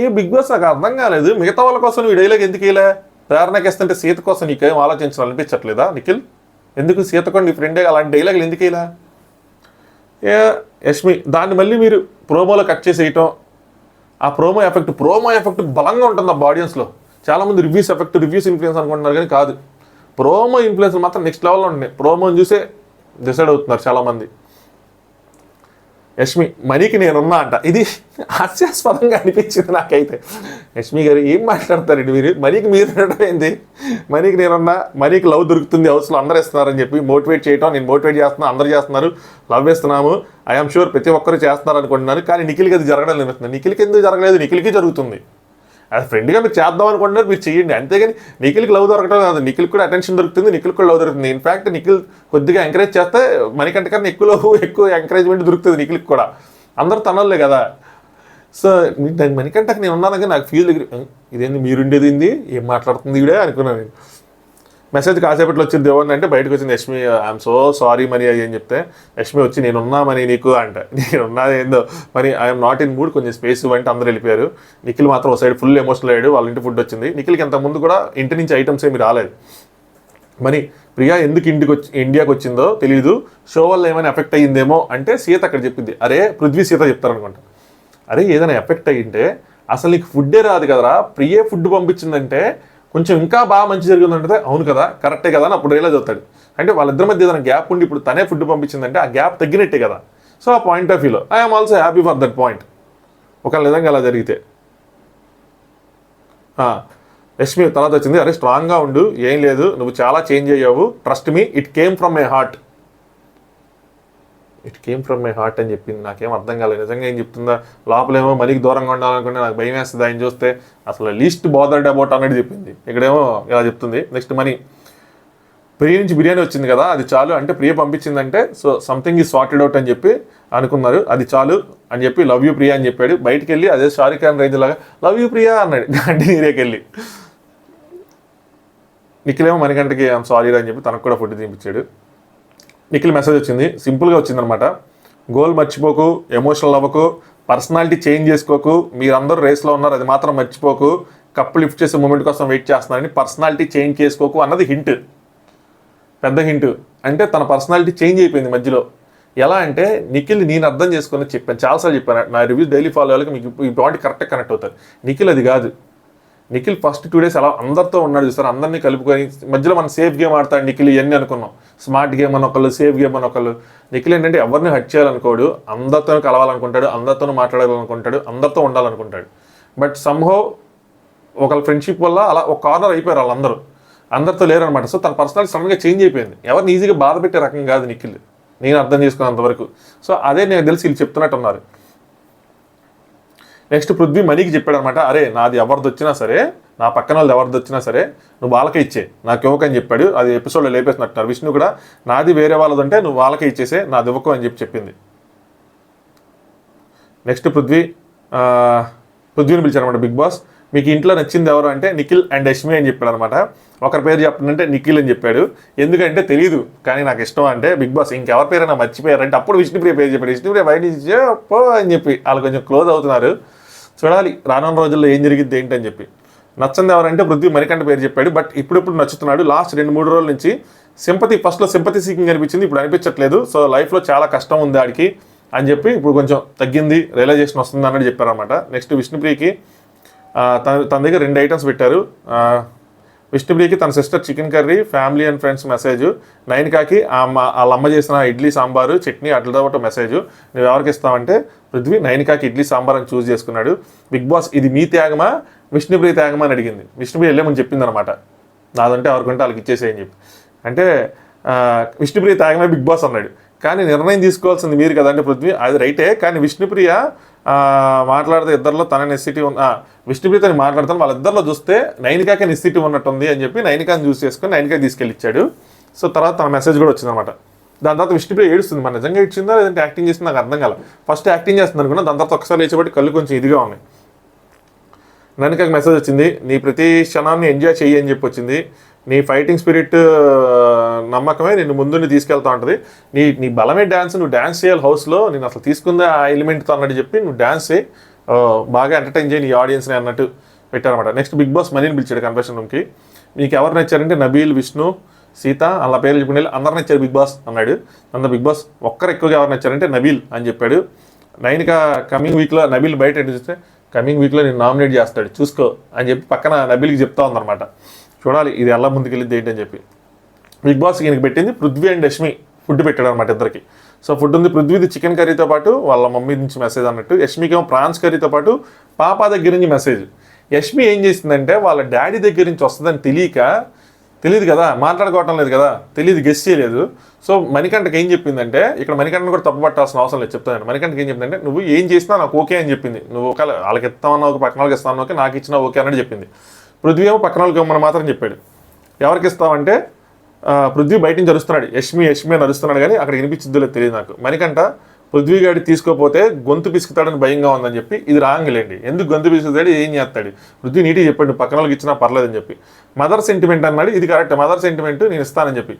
ఏ బిగ్ బాస్ నాకు అర్థం కాలేదు, మిగతా వాళ్ళ కోసం ఈ డైలాగ్ ఎందుకు ఇలా ప్రేరణకి ఇస్తుంటే సీత కోసం నీకేం ఆలోచించాలని అనిపించట్లేదా నిఖిల్? ఎందుకు సీత కూడా నీ ఫ్రెండే అలాంటి డైలాగులు ఎందుకు ఇలా? యష్మి దాన్ని మళ్ళీ మీరు ప్రోమోలో కట్ చేసేయటం, ఆ ప్రోమో ఎఫెక్ట్ బలంగా ఉంటుంది ఆ ఆడియన్స్లో. చాలామంది రివ్యూస్ ఇన్ఫ్లుయెన్స్ అనుకుంటున్నారు కానీ కాదు, ప్రోమో ఇన్ఫ్లుయెన్స్ మాత్రం నెక్స్ట్ లెవెల్లో ఉంటున్నాయి. ప్రోమోని చూసే డిసైడ్ అవుతున్నారు చాలామంది. యష్మి మనీకి నేనున్నా అంట, ఇది హాస్యాస్పదంగా అనిపించింది నాకైతే. యష్మి గారు ఏం మాట్లాడతారండి మీరు, మనీకి మీరు ఏంది, మనీకి నేనున్నా, మనీకి లవ్ దొరుకుతుంది హౌస్లో అందరూ ఇస్తున్నారని చెప్పి మోటివేట్ చేయటం, నేను మోటివేట్ చేస్తున్నా, అందరూ చేస్తున్నారు, లవ్ ఇస్తున్నాము, ఐఎమ్ షూర్ ప్రతి ఒక్కరు చేస్తున్నారు అనుకుంటున్నాను. కానీ నిఖిల్కి అది జరగడం అనిపిస్తుంది. నిఖిల్కి ఎందుకు జరగలేదు? నిఖిల్కి జరుగుతుంది. అది ఫ్రెండ్గా మీరు చేద్దాం అనుకుంటున్నారు, మీరు చేయండి, అంతేగాని నిఖిల్కి లవ్ దొరకడం కాదు, నిఖిల్కి కూడా అటెన్షన్ దొరుకుతుంది, నిఖిల్కి కూడా లవ్ దొరుకుతుంది. ఇన్ఫాక్ట్ నిఖిల్ కొద్దిగా ఎంకరేజ్ చేస్తే మణికంఠ కన్నా ఎక్కువ ఎంకరేజ్మెంట్ దొరుకుతుంది నిఖిల్కి కూడా. అందరూ తనలే కదా. సో మణికంఠకి నేను ఉన్నాను, నాకు ఫీల్ ఇదేంది మీరుండేది ఏంది, ఏం మాట్లాడుతుంది ఇవిడే అనుకున్నాను నేను. మెసేజ్ కాసేపట్లో వచ్చింది ఎవరిని అంటే బయటకు వచ్చింది యష్మి, ఐఎమ్ సో సారీ మరి అని చెప్తే యష్మి వచ్చి నేనున్నా మనీ నీకు అంట. నేనున్నా ఏందో మరి ఐఎమ్ నాట్ ఇన్ మూడ్, కొంచెం స్పేస్ ఇవ్వంటే అందరూ వెళ్ళిపోయారు. నిఖిల్ మాత్రం ఒక సైడ్ ఫుల్ ఎమోషనల్ అయ్యాడు, వాళ్ళ ఇంటి ఫుడ్ వచ్చింది. నిఖిల్కి అంత ముందు కూడా ఇంటి నుంచి ఐటమ్స్ ఏమి రాలేదు. మరి ప్రియా ఎందుకు ఇండియాకి వచ్చిందో తెలియదు, షో వల్ల ఏమైనా ఎఫెక్ట్ అయ్యిందేమో అంటే సీత అక్కడ చెప్పింది. అరే పృథ్వీ సీత చెప్తారనుకుంటా, అరే ఏదైనా ఎఫెక్ట్ అయ్యింటే అసలు నీకు ఫుడ్డే రాదు కదరా, ప్రియే ఫుడ్ పంపించిందంటే కొంచెం ఇంకా బాగా మంచి జరిగిందంటే అవును కదా కరెక్టే కదా అని అప్పుడు రియలైజ్ అవుతాడు. అంటే వాళ్ళిద్దరి మధ్య ఏదైనా గ్యాప్ ఉండి ఇప్పుడు తనే ఫుడ్ పంపించిందంటే ఆ గ్యాప్ తగ్గినట్టే కదా. సో ఆ పాయింట్ ఆఫ్ వ్యూలో I'm also happy for that point. ఒక విధంగా అలా జరిగితే. యష్మి తర్వాత వచ్చింది, అరే స్ట్రాంగ్గా ఉండు, ఏం లేదు, నువ్వు చాలా చేంజ్ అయ్యావు, trust me, it came from my heart అని చెప్పింది. నాకేం అర్థం కాలేదు నిజంగా ఏం చెప్తుందా, లోపలేమో మనీకి దూరంగా ఉండాలనుకుంటే నాకు భయం వేస్తుంది ఆయన చూస్తే, అసలు లీస్ట్ బాదర్డ్ అబౌట్ అన్నట్టు చెప్పింది, ఇక్కడేమో ఇలా చెప్తుంది. నెక్స్ట్ మనీ ప్రియ నుంచి బిర్యానీ వచ్చింది కదా అది చాలు అంటే, ప్రియ పంపించిందంటే so something is sorted out అని చెప్పి అనుకున్నారు, అది చాలు అని చెప్పి లవ్ యూ ప్రియా అని చెప్పాడు. బయటికి వెళ్ళి అదే షారుఖ్ ఖాన్ రేంజ్ లాగా లవ్ యూ ప్రియా అన్నాడు గంటి నీరేకి వెళ్ళి. నిఖిలేమో మణికంఠకి ఐఎమ్ సారీ అని చెప్పి తనకు కూడా ఫుడ్ తినిపించాడు. నిఖిల్ మెసేజ్ వచ్చింది, సింపుల్గా వచ్చిందనమాట, గోల్ మర్చిపోకు, ఎమోషనల్ అవ్వకు, పర్సనాలిటీ చేంజ్ చేసుకోకు, మీరందరూ రేస్లో ఉన్నారు అది మాత్రం మర్చిపోకు, కప్పు లిఫ్ట్ చేసే మూమెంట్ కోసం వెయిట్ చేస్తున్నారని, పర్సనాలిటీ చేంజ్ చేసుకోకు అన్నది హింట్, పెద్ద హింట్. అంటే తన పర్సనాలిటీ చేంజ్ అయిపోయింది మధ్యలో. ఎలా అంటే నిఖిల్ నేను అర్థం చేసుకుని చెప్పాను, చాలాసార్లు చెప్పాను, నా రివ్యూస్ డైలీ ఫాలో అయ్యేకి మీకు ఈ పాయింట్ కరెక్ట్గా కనెక్ట్ అవుతారు. నిఖిల్ అది కాదు. నిఖిల్ ఫస్ట్ 2 days అలా అందరితో ఉన్నాడు చూస్తారు, అందరినీ కలుపుకొని మధ్యలో మనం సేఫ్ గేమ్ ఆడతాడు నిఖిల్, ఇవన్నీ అనుకున్నాం, స్మార్ట్ గేమ్ అని ఒకళ్ళు, సేఫ్ గేమ్ అని ఒకళ్ళు. నిఖిల్ ఏంటంటే ఎవరిని హట్ చేయాలనుకోడు, అందరితో కలవాలనుకుంటాడు, అందరితో మాట్లాడాలనుకుంటాడు, అందరితో ఉండాలనుకుంటాడు. బట్ సమ్హౌ ఒకళ్ళ ఫ్రెండ్షిప్ వల్ల అలా ఒక కార్నర్ అయిపోయారు వాళ్ళందరూ, అందరితో లేరనమాట. సో తన పర్సనాలిటీ సడన్గా చేంజ్ అయిపోయింది. ఎవరిని ఈజీగా బాధ పెట్టే రకం కాదు నిఖిల్, నేను అర్థం చేసుకున్నంతవరకు. సో అదే నేను తెలిసి వీళ్ళు చెప్తున్నట్టు ఉన్నారు. నెక్స్ట్ పృథ్వీ మనీకి చెప్పాడు అనమాట, అరే నాది ఎవరిది వచ్చినా సరే, నా పక్కన వాళ్ళు ఎవరిది వచ్చినా సరే నువ్వు వాళ్ళకే ఇచ్చే, నాకు ఇవ్వకని చెప్పాడు. అది ఎపిసోడ్లో లేపేసినట్టున్నారు. విష్ణు కూడా నాది వేరే వాళ్ళదంటే నువ్వు వాళ్ళకే ఇచ్చేసే, నాది ఇవ్వకు అని చెప్పింది. నెక్స్ట్ పృథ్వీని పిలిచారనమాట బిగ్ బాస్, మీకు ఇంట్లో నచ్చింది ఎవరు అంటే నిఖిల్ అండ్ యష్మి అని చెప్పాడు అనమాట. ఒకరి పేరు చెప్పండి నిఖిల్ అని చెప్పాడు. ఎందుకంటే తెలియదు కానీ నాకు ఇష్టం అంటే బిగ్ బాస్ ఇంకెవరి పేరైనా మర్చిపోయారంటే అప్పుడు విష్ణుప్రియ పేరు చెప్పాడు. విష్ణుప్రియ బయట పో అని చెప్పి వాళ్ళు కొంచెం క్లోజ్ అవుతున్నారు. చూడాలి రానున్న రోజుల్లో ఏం జరిగిద్ది ఏంటని చెప్పి. నచ్చంది ఎవరంటే పృథ్వీ మణికంఠ పేరు చెప్పాడు. బట్ ఇప్పుడు నచ్చుతున్నాడు. లాస్ట్ 2-3 రోజుల నుంచి ఫస్ట్లో సింపతి సీకింగ్ అనిపించింది, ఇప్పుడు అనిపించట్లేదు. సో లైఫ్లో చాలా కష్టం ఉంది ఆడికి అని చెప్పి ఇప్పుడు కొంచెం తగ్గింది, రియలైజేషన్ వస్తుంది అన్నట్టు చెప్పారనమాట. నెక్స్ట్ విష్ణుప్రియకి తన దగ్గర 2 ఐటమ్స్ పెట్టారు. విష్ణుప్రియకి తన sister chicken curry, family and friends message. నైనికాకి వాళ్ళ అమ్మ చేసిన ఇడ్లీ సాంబారు చట్నీ అట్లతో పాటు మెసేజ్. నువ్వు ఎవరికి ఇస్తావంటే పృథ్వీ నైనికాకి ఇడ్లీ సాంబార్ అని చూస్ చేసుకున్నాడు. బిగ్ బాస్ ఇది మీ త్యాగమా విష్ణుప్రియ త్యాగమా అని అడిగింది. విష్ణుప్రియ వెళ్ళేమని చెప్పింది అనమాట, నాదంటే ఎవరికంటే వాళ్ళకి ఇచ్చేసేయని చెప్పి. అంటే విష్ణుప్రియ త్యాగమే బిగ్ బాస్ అన్నాడు. కానీ నిర్ణయం తీసుకోవాల్సింది మీరు కదంటే పృథ్వీ, అది రైటే. కానీ విష్ణుప్రియ మాట్లాడితే ఇద్దరిలో తన నెసిటీ విష్ణుప్రియతో మాట్లాడతాను, వాళ్ళిద్దరిలో చూస్తే నైనికాకే నెసిటీ ఉన్నట్టుంది అని చెప్పి నైనికాని చూస్ చేసుకొని నైనికా తీసుకెళ్ళి ఇచ్చాడు. సో తర్వాత తన మెసేజ్ కూడా వచ్చిందనమాట. దాని తర్వాత విష్ణుప్రియ ఏడుస్తుంది, మన నిజంగా ఇచ్చిందా లేదంటే యాక్టింగ్ చేసింది నాకు అర్థం కాల. ఫస్ట్ యాక్టింగ్ చేస్తుంది అనుకున్నా, దాని తర్వాత ఒకసారి లేచేపట్టి కళ్ళు కొంచెం ఇదిగా ఉన్నాయి. నన్నికకి మెసేజ్ వచ్చింది, నీ ప్రతి క్షణాన్ని ఎంజాయ్ చెయ్యి అని చెప్పి వచ్చింది. నీ ఫైటింగ్ స్పిరిట్ నమ్మకమే నిన్ను ముందుని తీసుకెళ్తా ఉంటుంది. నీ బలమే డ్యాన్స్, నువ్వు డ్యాన్స్ చేయాలి హౌస్లో, నేను అసలు తీసుకుందే ఆ ఎలిమెంట్తో అన్నట్టు చెప్పి నువ్వు డ్యాన్స్ చేయి, బాగా ఎంటర్టైన్ చేయి నీ ఆడియన్స్ని అన్నట్టు పెట్టారనమాట. నెక్స్ట్ బిగ్ బాస్ మనీని పిలిచాడు కన్ఫెషన్ రూమ్కి. మీకు ఎవరు నచ్చారంటే నబీల్, విష్ణు, సీత అలా పేర్లు చెప్పిన అందరు నచ్చారు బిగ్ బాస్ అన్నాడు. అంత బిగ్ బాస్ ఒక్కరు ఎక్కువగా ఎవరు నచ్చారంటే నబీల్ అని చెప్పాడు. నైన్గా కమింగ్ వీక్లో నబీల్ బయట చూస్తే కమింగ్ వీక్లో నేను నామినేట్ చేస్తాడు చూసుకో అని చెప్పి పక్కన నబీల్కి చెప్తా ఉందన్నమాట. చూడాలి ఇది ఎలా ముందుకెళ్ళింది ఏంటి అని చెప్పి. బిగ్ బాస్ ఈయనకి పెట్టింది పృథ్వీ అండ్ యష్మి ఫుడ్ పెట్టాడు అనమాట ఇద్దరికి. సో ఫుడ్ ఉంది, పృథ్వీది చికెన్ కర్రీతో పాటు వాళ్ళ మమ్మీ నుంచి మెసేజ్ అన్నట్టు, యష్మికేమో ప్రాన్స్ కర్రీతో పాటు పాప దగ్గర నుంచి మెసేజ్. యష్మి ఏం చేసిందంటే వాళ్ళ డాడీ దగ్గర నుంచి వస్తుందని తెలియదు కదా, మాట్లాడుకోవటం లేదు కదా, తెలియదు, గెస్ చేయలేదు. సో మణికంఠకి ఏం చెప్పిందంటే, ఇక్కడ మణికంఠను కూడా తప్పు పట్టాల్సిన అవసరం లేదు చెప్తాను. మణికంఠకి ఏం చెప్పిందంటే, నువ్వు ఏం చేసినా నాకు ఓకే అని చెప్పింది. నువ్వు ఒక వాళ్ళకి ఇస్తామన్నా ఓకే, పక్కన వాళ్ళకి ఇస్తాను ఓకే, నాకు ఇచ్చినా ఓకే అన్నట్టు చెప్పింది. పృథ్వీ ఏమో పక్కన వాళ్ళకి ఇవ్వమని మాత్రం చెప్పాడు. ఎవరికి ఇస్తామంటే పృథ్వీ బయట నుంచి అరుస్తున్నాడు, యష్మి అని అరుస్తున్నాడు, కానీ అక్కడ వినిపించిందో లేదు తెలియదు నాకు. మణికంఠ పృథ్వీ గాడి తీసుకోపోతే గొంతు పిసుకుతాడని భయంగా ఉందని చెప్పి, ఇది రాంగ్లేండి, ఎందుకు గొంతు పిసుకుతాడు, ఏం చేస్తాడు, పృథ్వీ నీటికి చెప్పాడు పక్కన వాళ్ళకి ఇచ్చినా పర్లేదని చెప్పి. మదర్ సెంటిమెంట్ అన్నాడు, ఇది కరెక్ట్, మదర్ సెంటిమెంట్ నేను ఇస్తానని చెప్పి.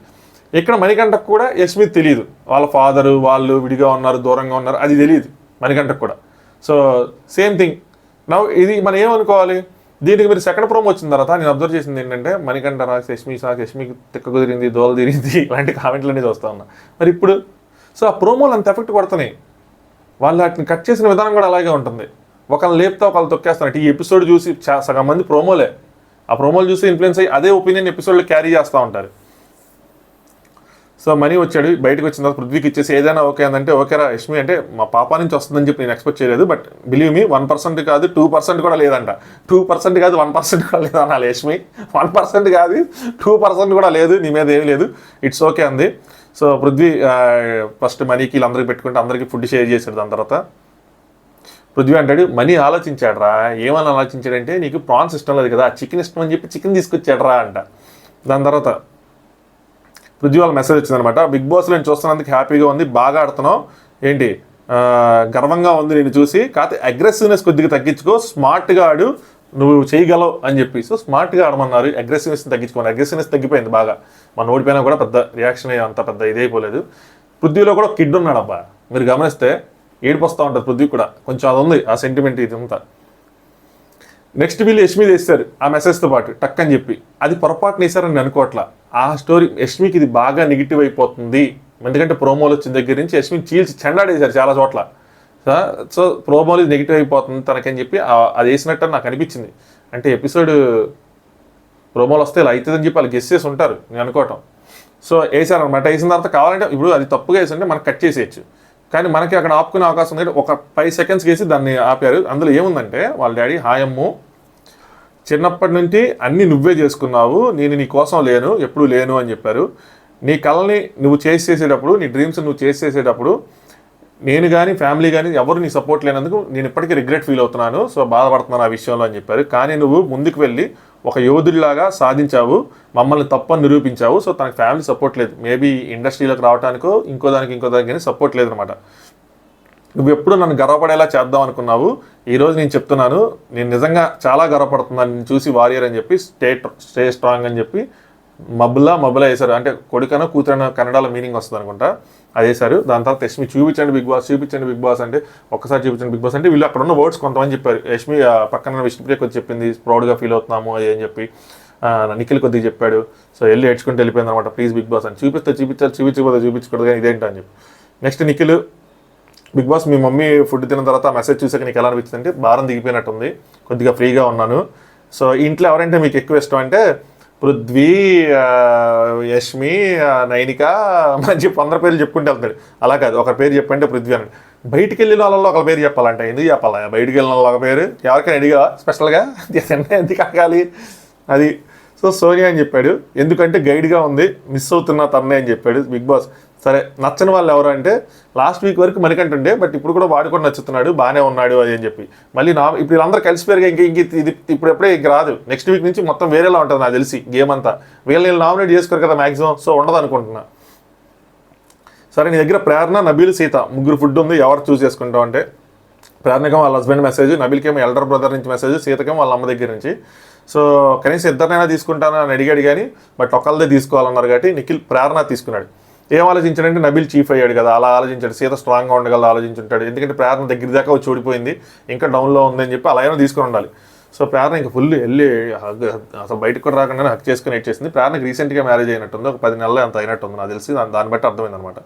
ఇక్కడ మణికంఠకు కూడా యష్మి తెలియదు, వాళ్ళ ఫాదరు వాళ్ళు విడిగా ఉన్నారు, దూరంగా ఉన్నారు, అది తెలియదు మణికంఠకు కూడా. So same thing now. ఇది మనం ఏమనుకోవాలి, దీనికి మీరు సెకండ్ ప్రోమో వచ్చిన తర్వాత నేను అబ్జర్వ్ చేసింది ఏంటంటే, మణికంఠ నాకు యష్మికి తిక్క కుదిరింది, దోల తిరిగింది, ఇలాంటి కామెంట్లు అనేది వస్తూ ఉన్నా. మరి ఇప్పుడు సో ఆ ప్రోమోలు అంత ఎఫెక్ట్ కొడుతున్నాయి, వాళ్ళు వాటిని కట్ చేసిన విధానం కూడా అలాగే ఉంటుంది. ఒకళ్ళు లేపుతా ఒకళ్ళు తొక్కేస్తున్నట్టు. ఈ ఎపిసోడ్ చూసి సగం మంది ప్రోమోలే, ఆ ప్రోమోలు చూసి ఇన్ఫ్లుయెన్స్ అయ్యి అదే ఒపీనియన్ ఎపిసోడ్లో క్యారీ చేస్తూ ఉంటారు. సో మనీ వచ్చాడు, బయటకు వచ్చిన తర్వాత పృథ్వీకి ఇచ్చేసి ఏదైనా ఓకే అందంటే, ఓకేరా యష్మి అంటే మా పాప నుంచి వస్తుందని చెప్పి నేను ఎక్స్పెక్ట్ చేయలేదు, బట్ బిలీవ్ మీ 1% కాదు 2% కూడా లేదంట, 2% కాదు 1% కూడా లేదు అనాలి యష్మి. 1% కాదు 2% కూడా లేదు, నీ మీద ఏమీ లేదు, ఇట్స్ ఓకే అంది. సో పృథ్వీ ఫస్ట్ మనీకి వీళ్ళందరికీ పెట్టుకుంటే అందరికీ ఫుడ్ షేర్ చేశాడు. దాని తర్వాత పృథ్వీ అంటాడు, మనీ ఆలోచించాడరా, ఏమని ఆలోచించాడంటే, నీకు ప్రాన్స్ ఇష్టం లేదు కదా, చికెన్ ఇష్టం అని చెప్పి చికెన్ తీసుకొచ్చాడరా అంట. దాని తర్వాత పృథ్వీ వాళ్ళ మెసేజ్ వచ్చిందనమాట, బిగ్ బాస్లో నేను చూస్తున్నందుకు హ్యాపీగా ఉంది, బాగా ఆడుతున్నావు, ఏంటి గర్వంగా ఉంది నేను చూసి, కాకపోతే అగ్రెసివ్నెస్ కొద్దిగా తగ్గించుకో, స్మార్ట్గా ఆడు, నువ్వు చేయగలవు అని చెప్పి. సో స్మార్ట్గా ఆడమన్నారు, అగ్రెసివ్నెస్ తగ్గించుకోమని. అగ్రెసివ్నెస్ తగ్గిపోయింది బాగా, మన ఓడిపోయినా కూడా పెద్ద రియాక్షన్ అంత పెద్ద ఇదైపోలేదు. పృథ్వీలో కూడా కిడ్ ఉన్నాడు అబ్బా, మీరు గమనిస్తే ఏడుపు వస్తూ ఉంటుంది పృథ్వీ కూడా, కొంచెం అది ఉంది ఆ సెంటిమెంట్ ఇదంతా. నెక్స్ట్ వీళ్ళు యష్మి వేస్తారు ఆ మెసేజ్తో పాటు టక్ అని చెప్పి, అది పొరపాటున వేసారని నేను అనుకోవట్లా. ఆ స్టోరీ యష్మికి ఇది బాగా నెగిటివ్ అయిపోతుంది, ఎందుకంటే ప్రోమోలు వచ్చిన దగ్గర నుంచి యష్మిని చీల్చి చెండాడేశారు చాలా చోట్ల. సో ప్రోమోలు ఇది నెగిటివ్ అయిపోతుంది తనకని చెప్పి అది వేసినట్టు నాకు అనిపించింది. అంటే ఎపిసోడ్ ప్రోమోలు వస్తే ఇలా అవుతుందని చెప్పి వాళ్ళు గెస్ చేసి ఉంటారు నేను అనుకోవటం. సో వేసారనమాట. వేసిన తర్వాత కావాలంటే ఇప్పుడు అది తప్పుగా వేసంటే మనకు కట్ చేసేయచ్చు, కానీ మనకి అక్కడ ఆపుకునే అవకాశం ఉంది. ఒక 5 సెకండ్స్ వేసి దాన్ని ఆపారు. అందులో ఏముందంటే, వాళ్ళ డాడీ హాయమ్ము, చిన్నప్పటి నుంచి అన్నీ నువ్వే చేసుకున్నావు, నేను నీ కోసం లేను, ఎప్పుడూ లేను అని చెప్పారు. నీ కళని నువ్వు చేసేటప్పుడు, నీ డ్రీమ్స్ నువ్వు చేసేటప్పుడు నేను కానీ ఫ్యామిలీ కానీ ఎవరు నీ సపోర్ట్ లేనందుకు నేను ఇప్పటికీ రిగ్రెట్ ఫీల్ అవుతున్నాను, సో బాధపడుతున్నాను ఆ విషయంలో అని చెప్పారు. కానీ నువ్వు ముందుకు వెళ్ళి ఒక యోధుడిలాగా సాధించావు, మమ్మల్ని తప్పని నిరూపించావు. సో తనకు ఫ్యామిలీ సపోర్ట్ లేదు, మేబీ ఇండస్ట్రీలోకి రావడానికో ఇంకో దానికి కానీ సపోర్ట్ లేదనమాట. నువ్వు ఎప్పుడు నన్ను గర్వపడేలా చేద్దాం అనుకున్నావు, ఈరోజు నేను చెప్తున్నాను, నేను నిజంగా చాలా గర్వపడుతున్నాను నేను చూసి వారియర్ అని చెప్పి, స్టే స్ట్రాంగ్ అని చెప్పి మబ్బులా వేశారు. అంటే కొడుకనో కూతురనో కన్నడలో మీనింగ్ వస్తుంది అనుకుంటా, అది వేశారు. దాని తర్వాత యష్మి చూపించండి బిగ్ బాస్ అంటే ఒక్కసారి చూపించండి బిగ్ బాస్ అంటే వీళ్ళు అక్కడ ఉన్న వర్డ్స్ కొంతమంది చెప్పారు. యష్మి పక్కన విష్ణుప్రియ కొద్ది చెప్పింది, ప్రౌడ్గా ఫీల్ అవుతున్నాము అది అని చెప్పి. నిఖిల్ కొద్దిగా చెప్పాడు. సో వెళ్ళి ఏడ్చుకుంటూ వెళ్ళిపోయింది అనమాట, ప్లీజ్ బిగ్ బాస్ అని చూపించకూడదు కానీ ఇదేంటి అని చెప్పి. నెక్స్ట్ నిఖిల్, బిగ్ బాస్ మీ మమ్మీ ఫుడ్ తిన్న తర్వాత మెసేజ్ చూసాక నీకు ఎలా అనిపించింది అంటే, భారం దిగిపోయినట్టుంది, కొద్దిగా ఫ్రీగా ఉన్నాను. సో ఇంట్లో ఎవరంటే మీకు ఎక్కువ ఇష్టం అంటే, పృథ్వీ, యష్మి, నైనిక మంచి 100 పేర్లు చెప్పుకుంటూ వెళ్తాడు. అలా కాదు, ఒక పేరు చెప్పంటే పృథ్వీ అన్నాడు. బయటికి వెళ్ళిన వాళ్ళలో ఒక పేరు చెప్పాలంట, ఎందుకు చెప్పాలా బయటికి వెళ్ళిన వాళ్ళ ఒక పేరు, ఎవరికైనా అడిగా స్పెషల్గా ఎందుకు అడగాలి అది. సో సోనియా అని చెప్పాడు, ఎందుకంటే గైడ్గా ఉంది, మిస్ అవుతున్నా తన్నే అని చెప్పాడు బిగ్ బాస్. సరే, నచ్చని వాళ్ళు ఎవరు అంటే, లాస్ట్ వీక్ వరకు మణికంఠ ఉండే, బట్ ఇప్పుడు కూడా వాడు కూడా నచ్చుతున్నాడు, బాగానే ఉన్నాడు అది అని చెప్పి. మళ్ళీ ఇప్పుడు వీళ్ళందరూ కలిసిపోయారుగా, ఇది ఇప్పుడెప్పుడే ఇంక రాదు, నెక్స్ట్ వీక్ నుంచి మొత్తం వేరేలా ఉంటుంది నాకు తెలిసి గేమ్ అంతా. వీళ్ళని నామినేట్ చేసుకోరు కదా మ్యాక్సిమం, సో ఉండదు అనుకుంటున్నా. సరే నీ దగ్గర ప్రేరణ, నబీల్, సీత ముగ్గురు ఫుడ్ ఉంది, ఎవరు చూస్ చేసుకుంటావు అంటే ప్రేరణకేమో వాళ్ళ హస్బెండ్ మెసేజ్, నబీల్కేమో ఎల్డర్ బ్రదర్ నుంచి మెసేజ్, సీతకేమో వాళ్ళ అమ్మ దగ్గర నుంచి. సో కనీసం ఇద్దరినైనా తీసుకుంటాను అని అడిగాడు కానీ బట్ ఒకళ్ళదే తీసుకోవాలన్నారు కాబట్టి నిఖిల్ ప్రేరణ తీసుకున్నాడు. ఏం ఆలోచించాడంటే నబీల్ చీఫ్ అయ్యాడు కదా, అలా ఆలోచించాడు. సీత స్ట్రాంగ్గా ఉండగల ఆలోచించుంటాడు, ఎందుకంటే ప్రేరణ దగ్గర దాకా వచ్చి ఓడిపోయింది, ఇంకా డౌన్లో ఉందని చెప్పి అలా అయినా తీసుకుని ఉండాలి. సో ప్రేరణ ఇంకా ఫుల్ వెళ్ళి అసలు బయటకు కూడా రాకుండా హక్ చేసుకుని ఇచ్చేసింది. ప్రేరణకి రీసెంట్గా మ్యారేజ్ అయినట్టుంది, ఒక 10 నెలలు అంత అయినట్టుంది నాకు తెలిసి, దాన్ని బట్టి అర్థమైంది అనమాట.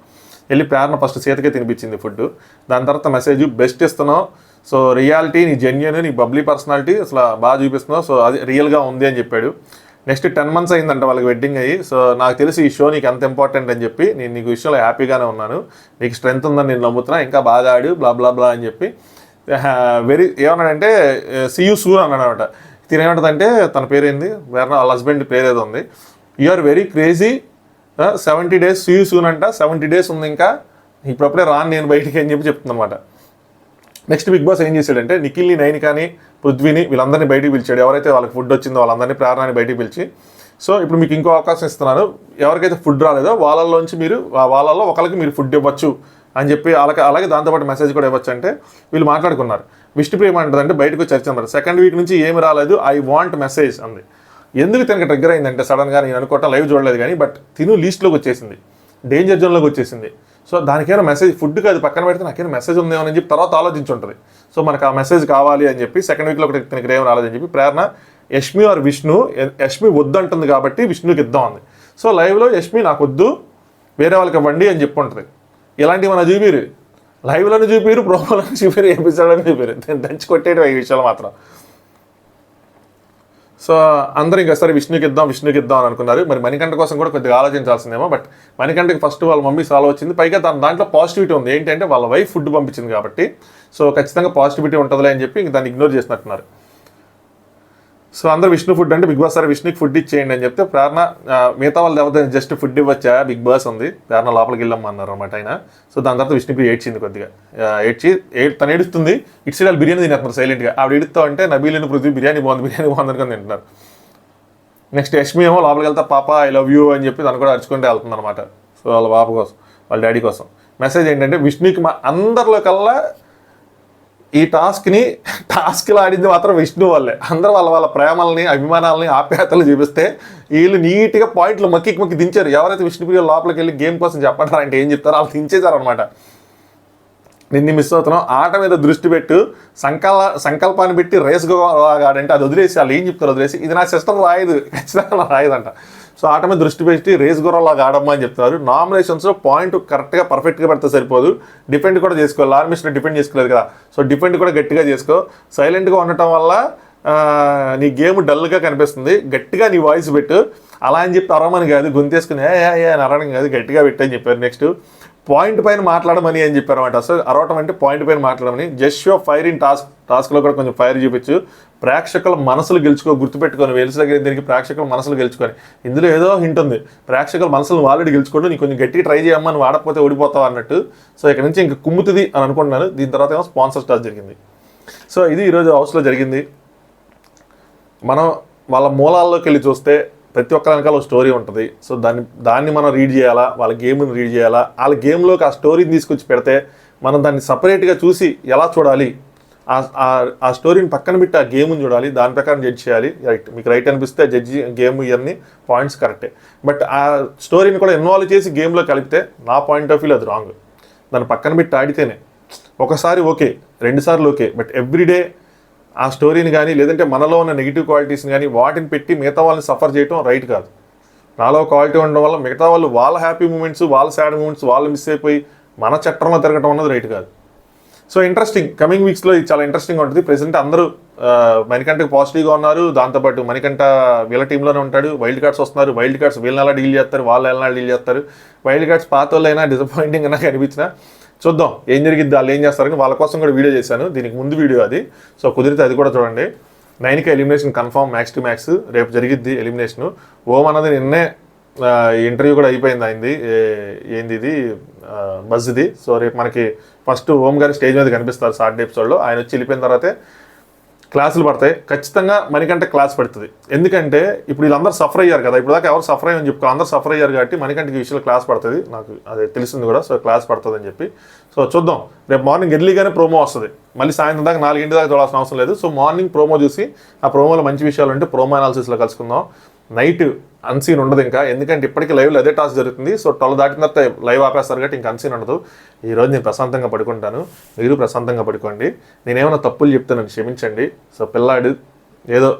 వెళ్ళి ప్రేరణ ఫస్ట్ సీతకే తినిపించింది ఫుడ్. దాని తర్వాత మెసేజ్ బెస్ట్ ఇస్తున్నావు, సో రియాలిటీ నీ జెన్యూన్, నీ బబ్లీ పర్సనాలిటీ అసలు బాగా చూపిస్తున్నావు, సో అది రియల్గా ఉంది అని చెప్పాడు. నెక్స్ట్ 10 months అయిందంట వాళ్ళకి వెడ్డింగ్ అయ్యి. సో నాకు తెలిసి ఈ షో నీకు ఎంత ఇంపార్టెంట్ అని చెప్పి నేను నీకు విషయంలో హ్యాపీగానే ఉన్నాను, నీకు స్ట్రెంత్ ఉందని నేను నమ్ముతున్నా, ఇంకా బాగా ఆడు బ్లా బ్లా బ్లా అని చెప్పి ఏమన్నాడంటే సీ యూ సూన్ అన్నాడు అనమాట. తినేమంటదంటే తన పేరేంది వేరే వాళ్ళ హస్బెండ్ పేరేదో ఉంది, you are very crazy 70 days see you soon అంట, 70 days ఉంది ఇంకా, ఇప్పుడప్పుడే రాను నేను బయటికి అని చెప్పి చెప్తుంది అనమాట. నెక్స్ట్ బిగ్ బాస్ ఏం చేశాడంటే నిఖిల్ని, నైనికాని, పృథ్వీని వీళ్ళందరినీ బయటికి పిలిచాడు. ఎవరైతే వాళ్ళకి ఫుడ్ వచ్చిందో వాళ్ళందరినీ ప్రేరణని బయటికి పిలిచి, సో ఇప్పుడు మీకు ఇంకో అవకాశం ఇస్తున్నాను, ఎవరికైతే ఫుడ్ రాలేదో వాళ్ళల్లోంచి మీరు వాళ్ళల్లో ఒకరికి మీరు ఫుడ్ ఇవ్వచ్చు అని చెప్పి అలాగే దాంతోపాటు మెసేజ్ కూడా ఇవ్వచ్చు అంటే వీళ్ళు మాట్లాడుకున్నారు. విష్ణుప్రియ ఏమంటుందంటే బయటకు చర్చ అన్నారు, సెకండ్ వీక్ నుంచి ఏమి రాలేదు, ఐ వాంట్ మెసేజ్ అంది. ఎందుకు తనకి ట్రిగ్గర్ అయిందంటే సడన్గా నేను అనుకోవటం లైవ్ చూడలేదు కానీ బట్ తిను లీస్ట్లోకి వచ్చేసింది, డేంజర్ జోన్లోకి వచ్చేసింది. సో దానికైనా మెసేజ్ ఫుడ్ కాదు పక్కన పెడితే నాకైనా మెసేజ్ ఉందేమో అని చెప్పి తర్వాత ఆలోచించుంటుంది. సో మనకు ఆ మెసేజ్ కావాలి అని చెప్పి సెకండ్ వీక్లో ఒకటి తనకి ఏం రాలేదని చెప్పి ప్రేరణ యష్మి ఆర్ విష్ణు, యష్మి వద్దు అంటుంది కాబట్టి విష్ణుకి ఇద్దాం అంది. సో లైవ్లో యష్మి నాకు వద్దు వేరే వాళ్ళకి ఇవ్వండి అని చెప్పి ఉంటుంది. ఇలాంటివి మన చూపిరు, లైవ్లోనే చూపిరు, ప్రోమోలను చూపిరు, ఎపిసోడ్ని చూపిరు, దంచి కొట్టేయడం ఈ విషయాలు మాత్రం. సో అందరూ ఇంకా సరే విష్ణుకి ఇద్దాం అని అనుకున్నారు. మరి మణికంఠ కోసం కూడా కొద్దిగా ఆలోచించాల్సిందేమో, బట్ మణికంఠకి ఫస్ట్ వాళ్ళ మమ్మీ సాల్వ్ వచ్చింది, పైగా దాంట్లో పాజిటివిటీ ఉంది. ఏంటంటే వాళ్ళ వైఫ్ ఫుడ్ పంపించింది కాబట్టి సో ఖచ్చితంగా పాజిటివిటీ ఉంటుందిలే అని చెప్పి ఇంక దాన్ని ఇగ్నోర్ చేసినట్టున్నారు. సో అందరూ విష్ణు ఫుడ్ అంటే బిగ్ బాస్ సరే విష్ణుకి ఫుడ్ ఇచ్చేయండి అని చెప్తే ప్రేరణ మిగతా వాళ్ళు ఎవరైతే జస్ట్ ఫుడ్ ఇవ్వచ్చా, బిగ్ బాస్ ఉంది, ప్రేరణ లోపలికి వెళ్ళమన్నారు అనమాట ఆయన. సో దాని తర్వాత విష్ణుకి ఏడ్చింది కొద్దిగా, తను ఏడుస్తుంది, ఇటు సైడ్ వాళ్ళు బిర్యానీ తినేస్తున్నారు సైలెంట్గా. ఆవిడ ఏడుస్తా అంటే నబీలని పృథ్వీ బిర్యానీ బాగుంది అనుకుని తింటున్నారు. నెక్స్ట్ యష్మి ఏమో లోపలికి వెళ్తా పాప ఐ లవ్ యూ అని చెప్పి తను కూడా అరుచుకుంటే వెళ్తుంది అనమాట. సో వాళ్ళ పాప కోసం వాళ్ళ డాడీ కోసం. మెసేజ్ ఏంటంటే విష్ణుకి అందరిలో కల్లా ఈ టాస్క్లో ఆడింది మాత్రం విష్ణు వాళ్ళే. అందరూ వాళ్ళ ప్రేమల్ని, అభిమానాలని, ఆప్యాయతలు చూపిస్తే వీళ్ళు నీట్గా పాయింట్లు మక్కి దించారు. ఎవరైతే విష్ణుప్రియ లోపలికి వెళ్ళి గేమ్ కోసం చెప్పంటారా అంటే ఏం చెప్తారో వాళ్ళు దించేశారు అనమాట. నిన్ను మిస్ అవుతున్నావు, ఆట మీద దృష్టి పెట్టు, సంకల్పాన్ని పెట్టి రేస్ ఆడంటే అది వదిలేసి వాళ్ళు ఏం చెప్తారు వదిలేసి, ఇది నా సిస్టమ్ రాయదు, ఖచ్చితంగా రాయదంట. సో ఆట మీద దృష్టి పెట్టి రేస్ గుర్రంలాగా ఆడమ్మా అని చెప్తారు. నామినేషన్స్లో పాయింట్ కరెక్ట్గా పర్ఫెక్ట్గా పెడితే సరిపోదు, డిపెండ్ కూడా చేసుకోవాలి. లార్మిషన్ డిపెండ్ చేసుకోలేదు కదా, సో డిపెండ్ కూడా గట్టిగా చేసుకో. సైలెంట్గా ఉండటం వల్ల నీ గేమ్ డల్గా కనిపిస్తుంది, గట్టిగా నీ వాయిస్ పెట్టు. అలా అని చెప్పి అరవమని కాదు, గొంతేసుకుని ఏ అరవడం కాదు, గట్టిగా పెట్టని చెప్పారు. నెక్స్ట్ పాయింట్ పైన మాట్లాడమని అని చెప్పారు అనమాట. అసలు అరవటం అంటే పాయింట్ పైన మాట్లాడమని. జస్ట్ షో ఫైర్ ఇన్ టాస్క్లో కూడా కొంచెం ఫైర్ చూపించు, ప్రేక్షకుల మనసులు గెలుచుకో, గుర్తుపెట్టుకొని వెలిసి దగ్గర దీనికి ప్రేక్షకుల మనసులు గెలుచుకొని. ఇందులో ఏదో హింట్ ఉంది, ప్రేక్షకుల మనసులు ఆల్రెడీ గెలుచుకోండి, నీకు కొంచెం గట్టిగా ట్రై చేయమ్మా, నువ్వు ఆడకపోతే ఓడిపోతావు అన్నట్టు. సో ఇక్కడ నుంచి ఇంకా కుమ్ముతుంది అని అనుకుంటున్నాను. దీని తర్వాత ఏమో స్పాన్సర్ స్టార్ జరిగింది. సో ఇది ఈరోజు హౌస్లో జరిగింది. మనం వాళ్ళ మూలాల్లోకి వెళ్ళి చూస్తే ప్రతి ఒక్క వెనకాల ఒక స్టోరీ ఉంటుంది. సో దాన్ని మనం రీడ్ చేయాలా, వాళ్ళ గేమ్ని రీడ్ చేయాలా, వాళ్ళ గేమ్లోకి ఆ స్టోరీని తీసుకొచ్చి పెడితే మనం దాన్ని సపరేట్గా చూసి ఎలా చూడాలి, ఆ స్టోరీని పక్కన పెట్టి ఆ గేమ్ని చూడాలి, దాని ప్రకారం జడ్జ్ చేయాలి. రైట్, మీకు రైట్ అనిపిస్తే జడ్జి గేమ్ ఇవన్నీ పాయింట్స్ కరెక్టే. బట్ ఆ స్టోరీని కూడా ఇన్వాల్వ్ చేసి గేమ్లో కలిపితే నా పాయింట్ ఆఫ్ వ్యూ అది రాంగ్. దాన్ని పక్కన పెట్టి ఆడితేనే ఒకసారి ఓకే, 2 సార్లు ఓకే, బట్ ఎవ్రీడే ఆ స్టోరీని కానీ లేదంటే మనలో ఉన్న నెగిటివ్ క్వాలిటీస్ని కానీ వాటిని పెట్టి మిగతా వాళ్ళని సఫర్ చేయడం రైట్ కాదు. నాలో క్వాలిటీ ఉండడం వల్ల మిగతా వాళ్ళు వాళ్ళ హ్యాపీ మూమెంట్స్, వాళ్ళ సాడ్ మూమెంట్స్ వాళ్ళు మిస్ అయిపోయి మన చట్టంలో తిరగడం అన్నది రైట్ కాదు. సో ఇంట్రెస్టింగ్, కమింగ్ వీక్స్లో ఇది చాలా ఇంట్రెస్టింగ్ ఉంటుంది. ప్రెసెంట్ అందరూ మణికంఠకి పాజిటివ్గా ఉన్నారు. దాంతోపాటు మణికంఠ వీళ్ళ టీంలోనే ఉంటాడు. వైల్డ్ కార్డ్స్ వస్తున్నారు, వైల్డ్ కార్డ్స్ వీళ్ళని ఎలా డీల్ చేస్తారు, వాళ్ళు ఎలా డీల్ చేస్తారు. వైల్డ్ కార్డ్స్ పాత వాళ్ళైనా డిసప్పాయింటింగ్ అయినా కనిపించినా చూద్దాం ఏం జరిగిద్ది, వాళ్ళు ఏం చేస్తారని. వాళ్ళ కోసం కూడా వీడియో చేశాను, దీనికి ముందు వీడియో అది. సో కుదిరితే అది కూడా చూడండి. 9కి elimination confirm, max to max రేపు జరిగిద్ది ఎలిమినేషను. ఓం అన్నది నిన్నే ఇంటర్వ్యూ కూడా అయిపోయింది అయింది, ఏంది ఇది బజ్ది. సో రేపు మనకి ఫస్ట్ ఓం గారి స్టేజ్ మీద కనిపిస్తారు సాటర్డే ఎపిసోడ్లో. ఆయన వచ్చి వెళ్ళిపోయిన తర్వాతే క్లాసులు పడతాయి, ఖచ్చితంగా మణికంఠ క్లాస్ పడుతుంది. ఎందుకంటే ఇప్పుడు వీళ్ళందరూ సఫర్ అయ్యారు కదా, ఇప్పుడు దాకా ఎవరు సఫర్ అయ్యని చెప్పుకో, అందరూ సఫర్ అయ్యారు కాబట్టి మణికంఠకి ఈ విషయంలో క్లాస్ పడుతుంది, నాకు అది తెలిసింది కూడా. సో క్లాస్ పడుతుంది అని చెప్పి, సో చూద్దాం. రేపు మార్నింగ్ ఎర్లీగానే ప్రోమో వస్తుంది, మళ్ళీ సాయంత్రం దాకా 4 దాకా చూడాల్సిన అవసరం లేదు. సో మార్నింగ్ ప్రోమో చూసి ఆ ప్రోమోలో మంచి విషయాలు ఉంటే ప్రోమో అనాలిసిస్లో కలుసుకుందాం. నైట్ అన్సీన్ ఉండదు ఇంకా, ఎందుకంటే ఇప్పటికీ లైవ్లో అదే టాస్క్ జరుగుతుంది. సో 12 దాటిన తర్వాత లైవ్ ఆపేస్తారు కాబట్టి ఇంకా అన్సీన్ ఉండదు. ఈరోజు నేను ప్రశాంతంగా పడుకుంటాను, మీరు ప్రశాంతంగా పడుకోండి. నేనేమైనా తప్పులు చెప్తానని క్షమించండి. సో పిల్లాడు ఏదో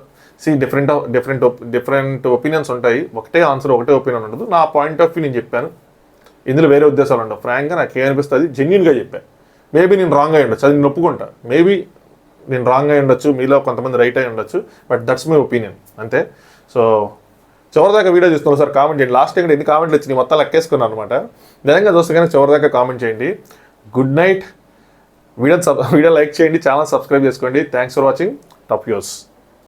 డిఫరెంట్ ఒపీనియన్స్ ఉంటాయి, ఒకటే ఆన్సర్ ఒకటే ఒపీనియన్ ఉండదు. నా పాయింట్ ఆఫ్ వ్యూ నేను చెప్పాను, ఇందులో వేరే ఉద్దేశాలు ఉండవు. ఫ్రాంక్గా నాకు ఏమనిపిస్తుంది జెన్యున్గా చెప్పాను. మేబీ నేను రాంగ్ అయి ఉండొచ్చు, అది నేను ఒప్పుకుంటా. మేబీ నేను రాంగ్ అయి ఉండొచ్చు, మీలో కొంతమంది రైట్ అయి ఉండొచ్చు, బట్ దట్స్ మై ఒపీనియన్ అంతే. సో చివరిదాకా వీడియో చూస్తున్నాను సార్, కామెంట్ చేయండి. లాస్ట్ టైం ఎన్ని కామెంట్లు వచ్చినాయి మొత్తం లెక్కేసుకున్నాను అనమాట. నిజంగా చూస్తే కానీ చివరిదాకా కామెంట్ చేయండి. Good night. వీడియో లైక్ చేయండి, ఛానల్ సబ్స్క్రైబ్ చేసుకోండి. Thanks for watching. Top use.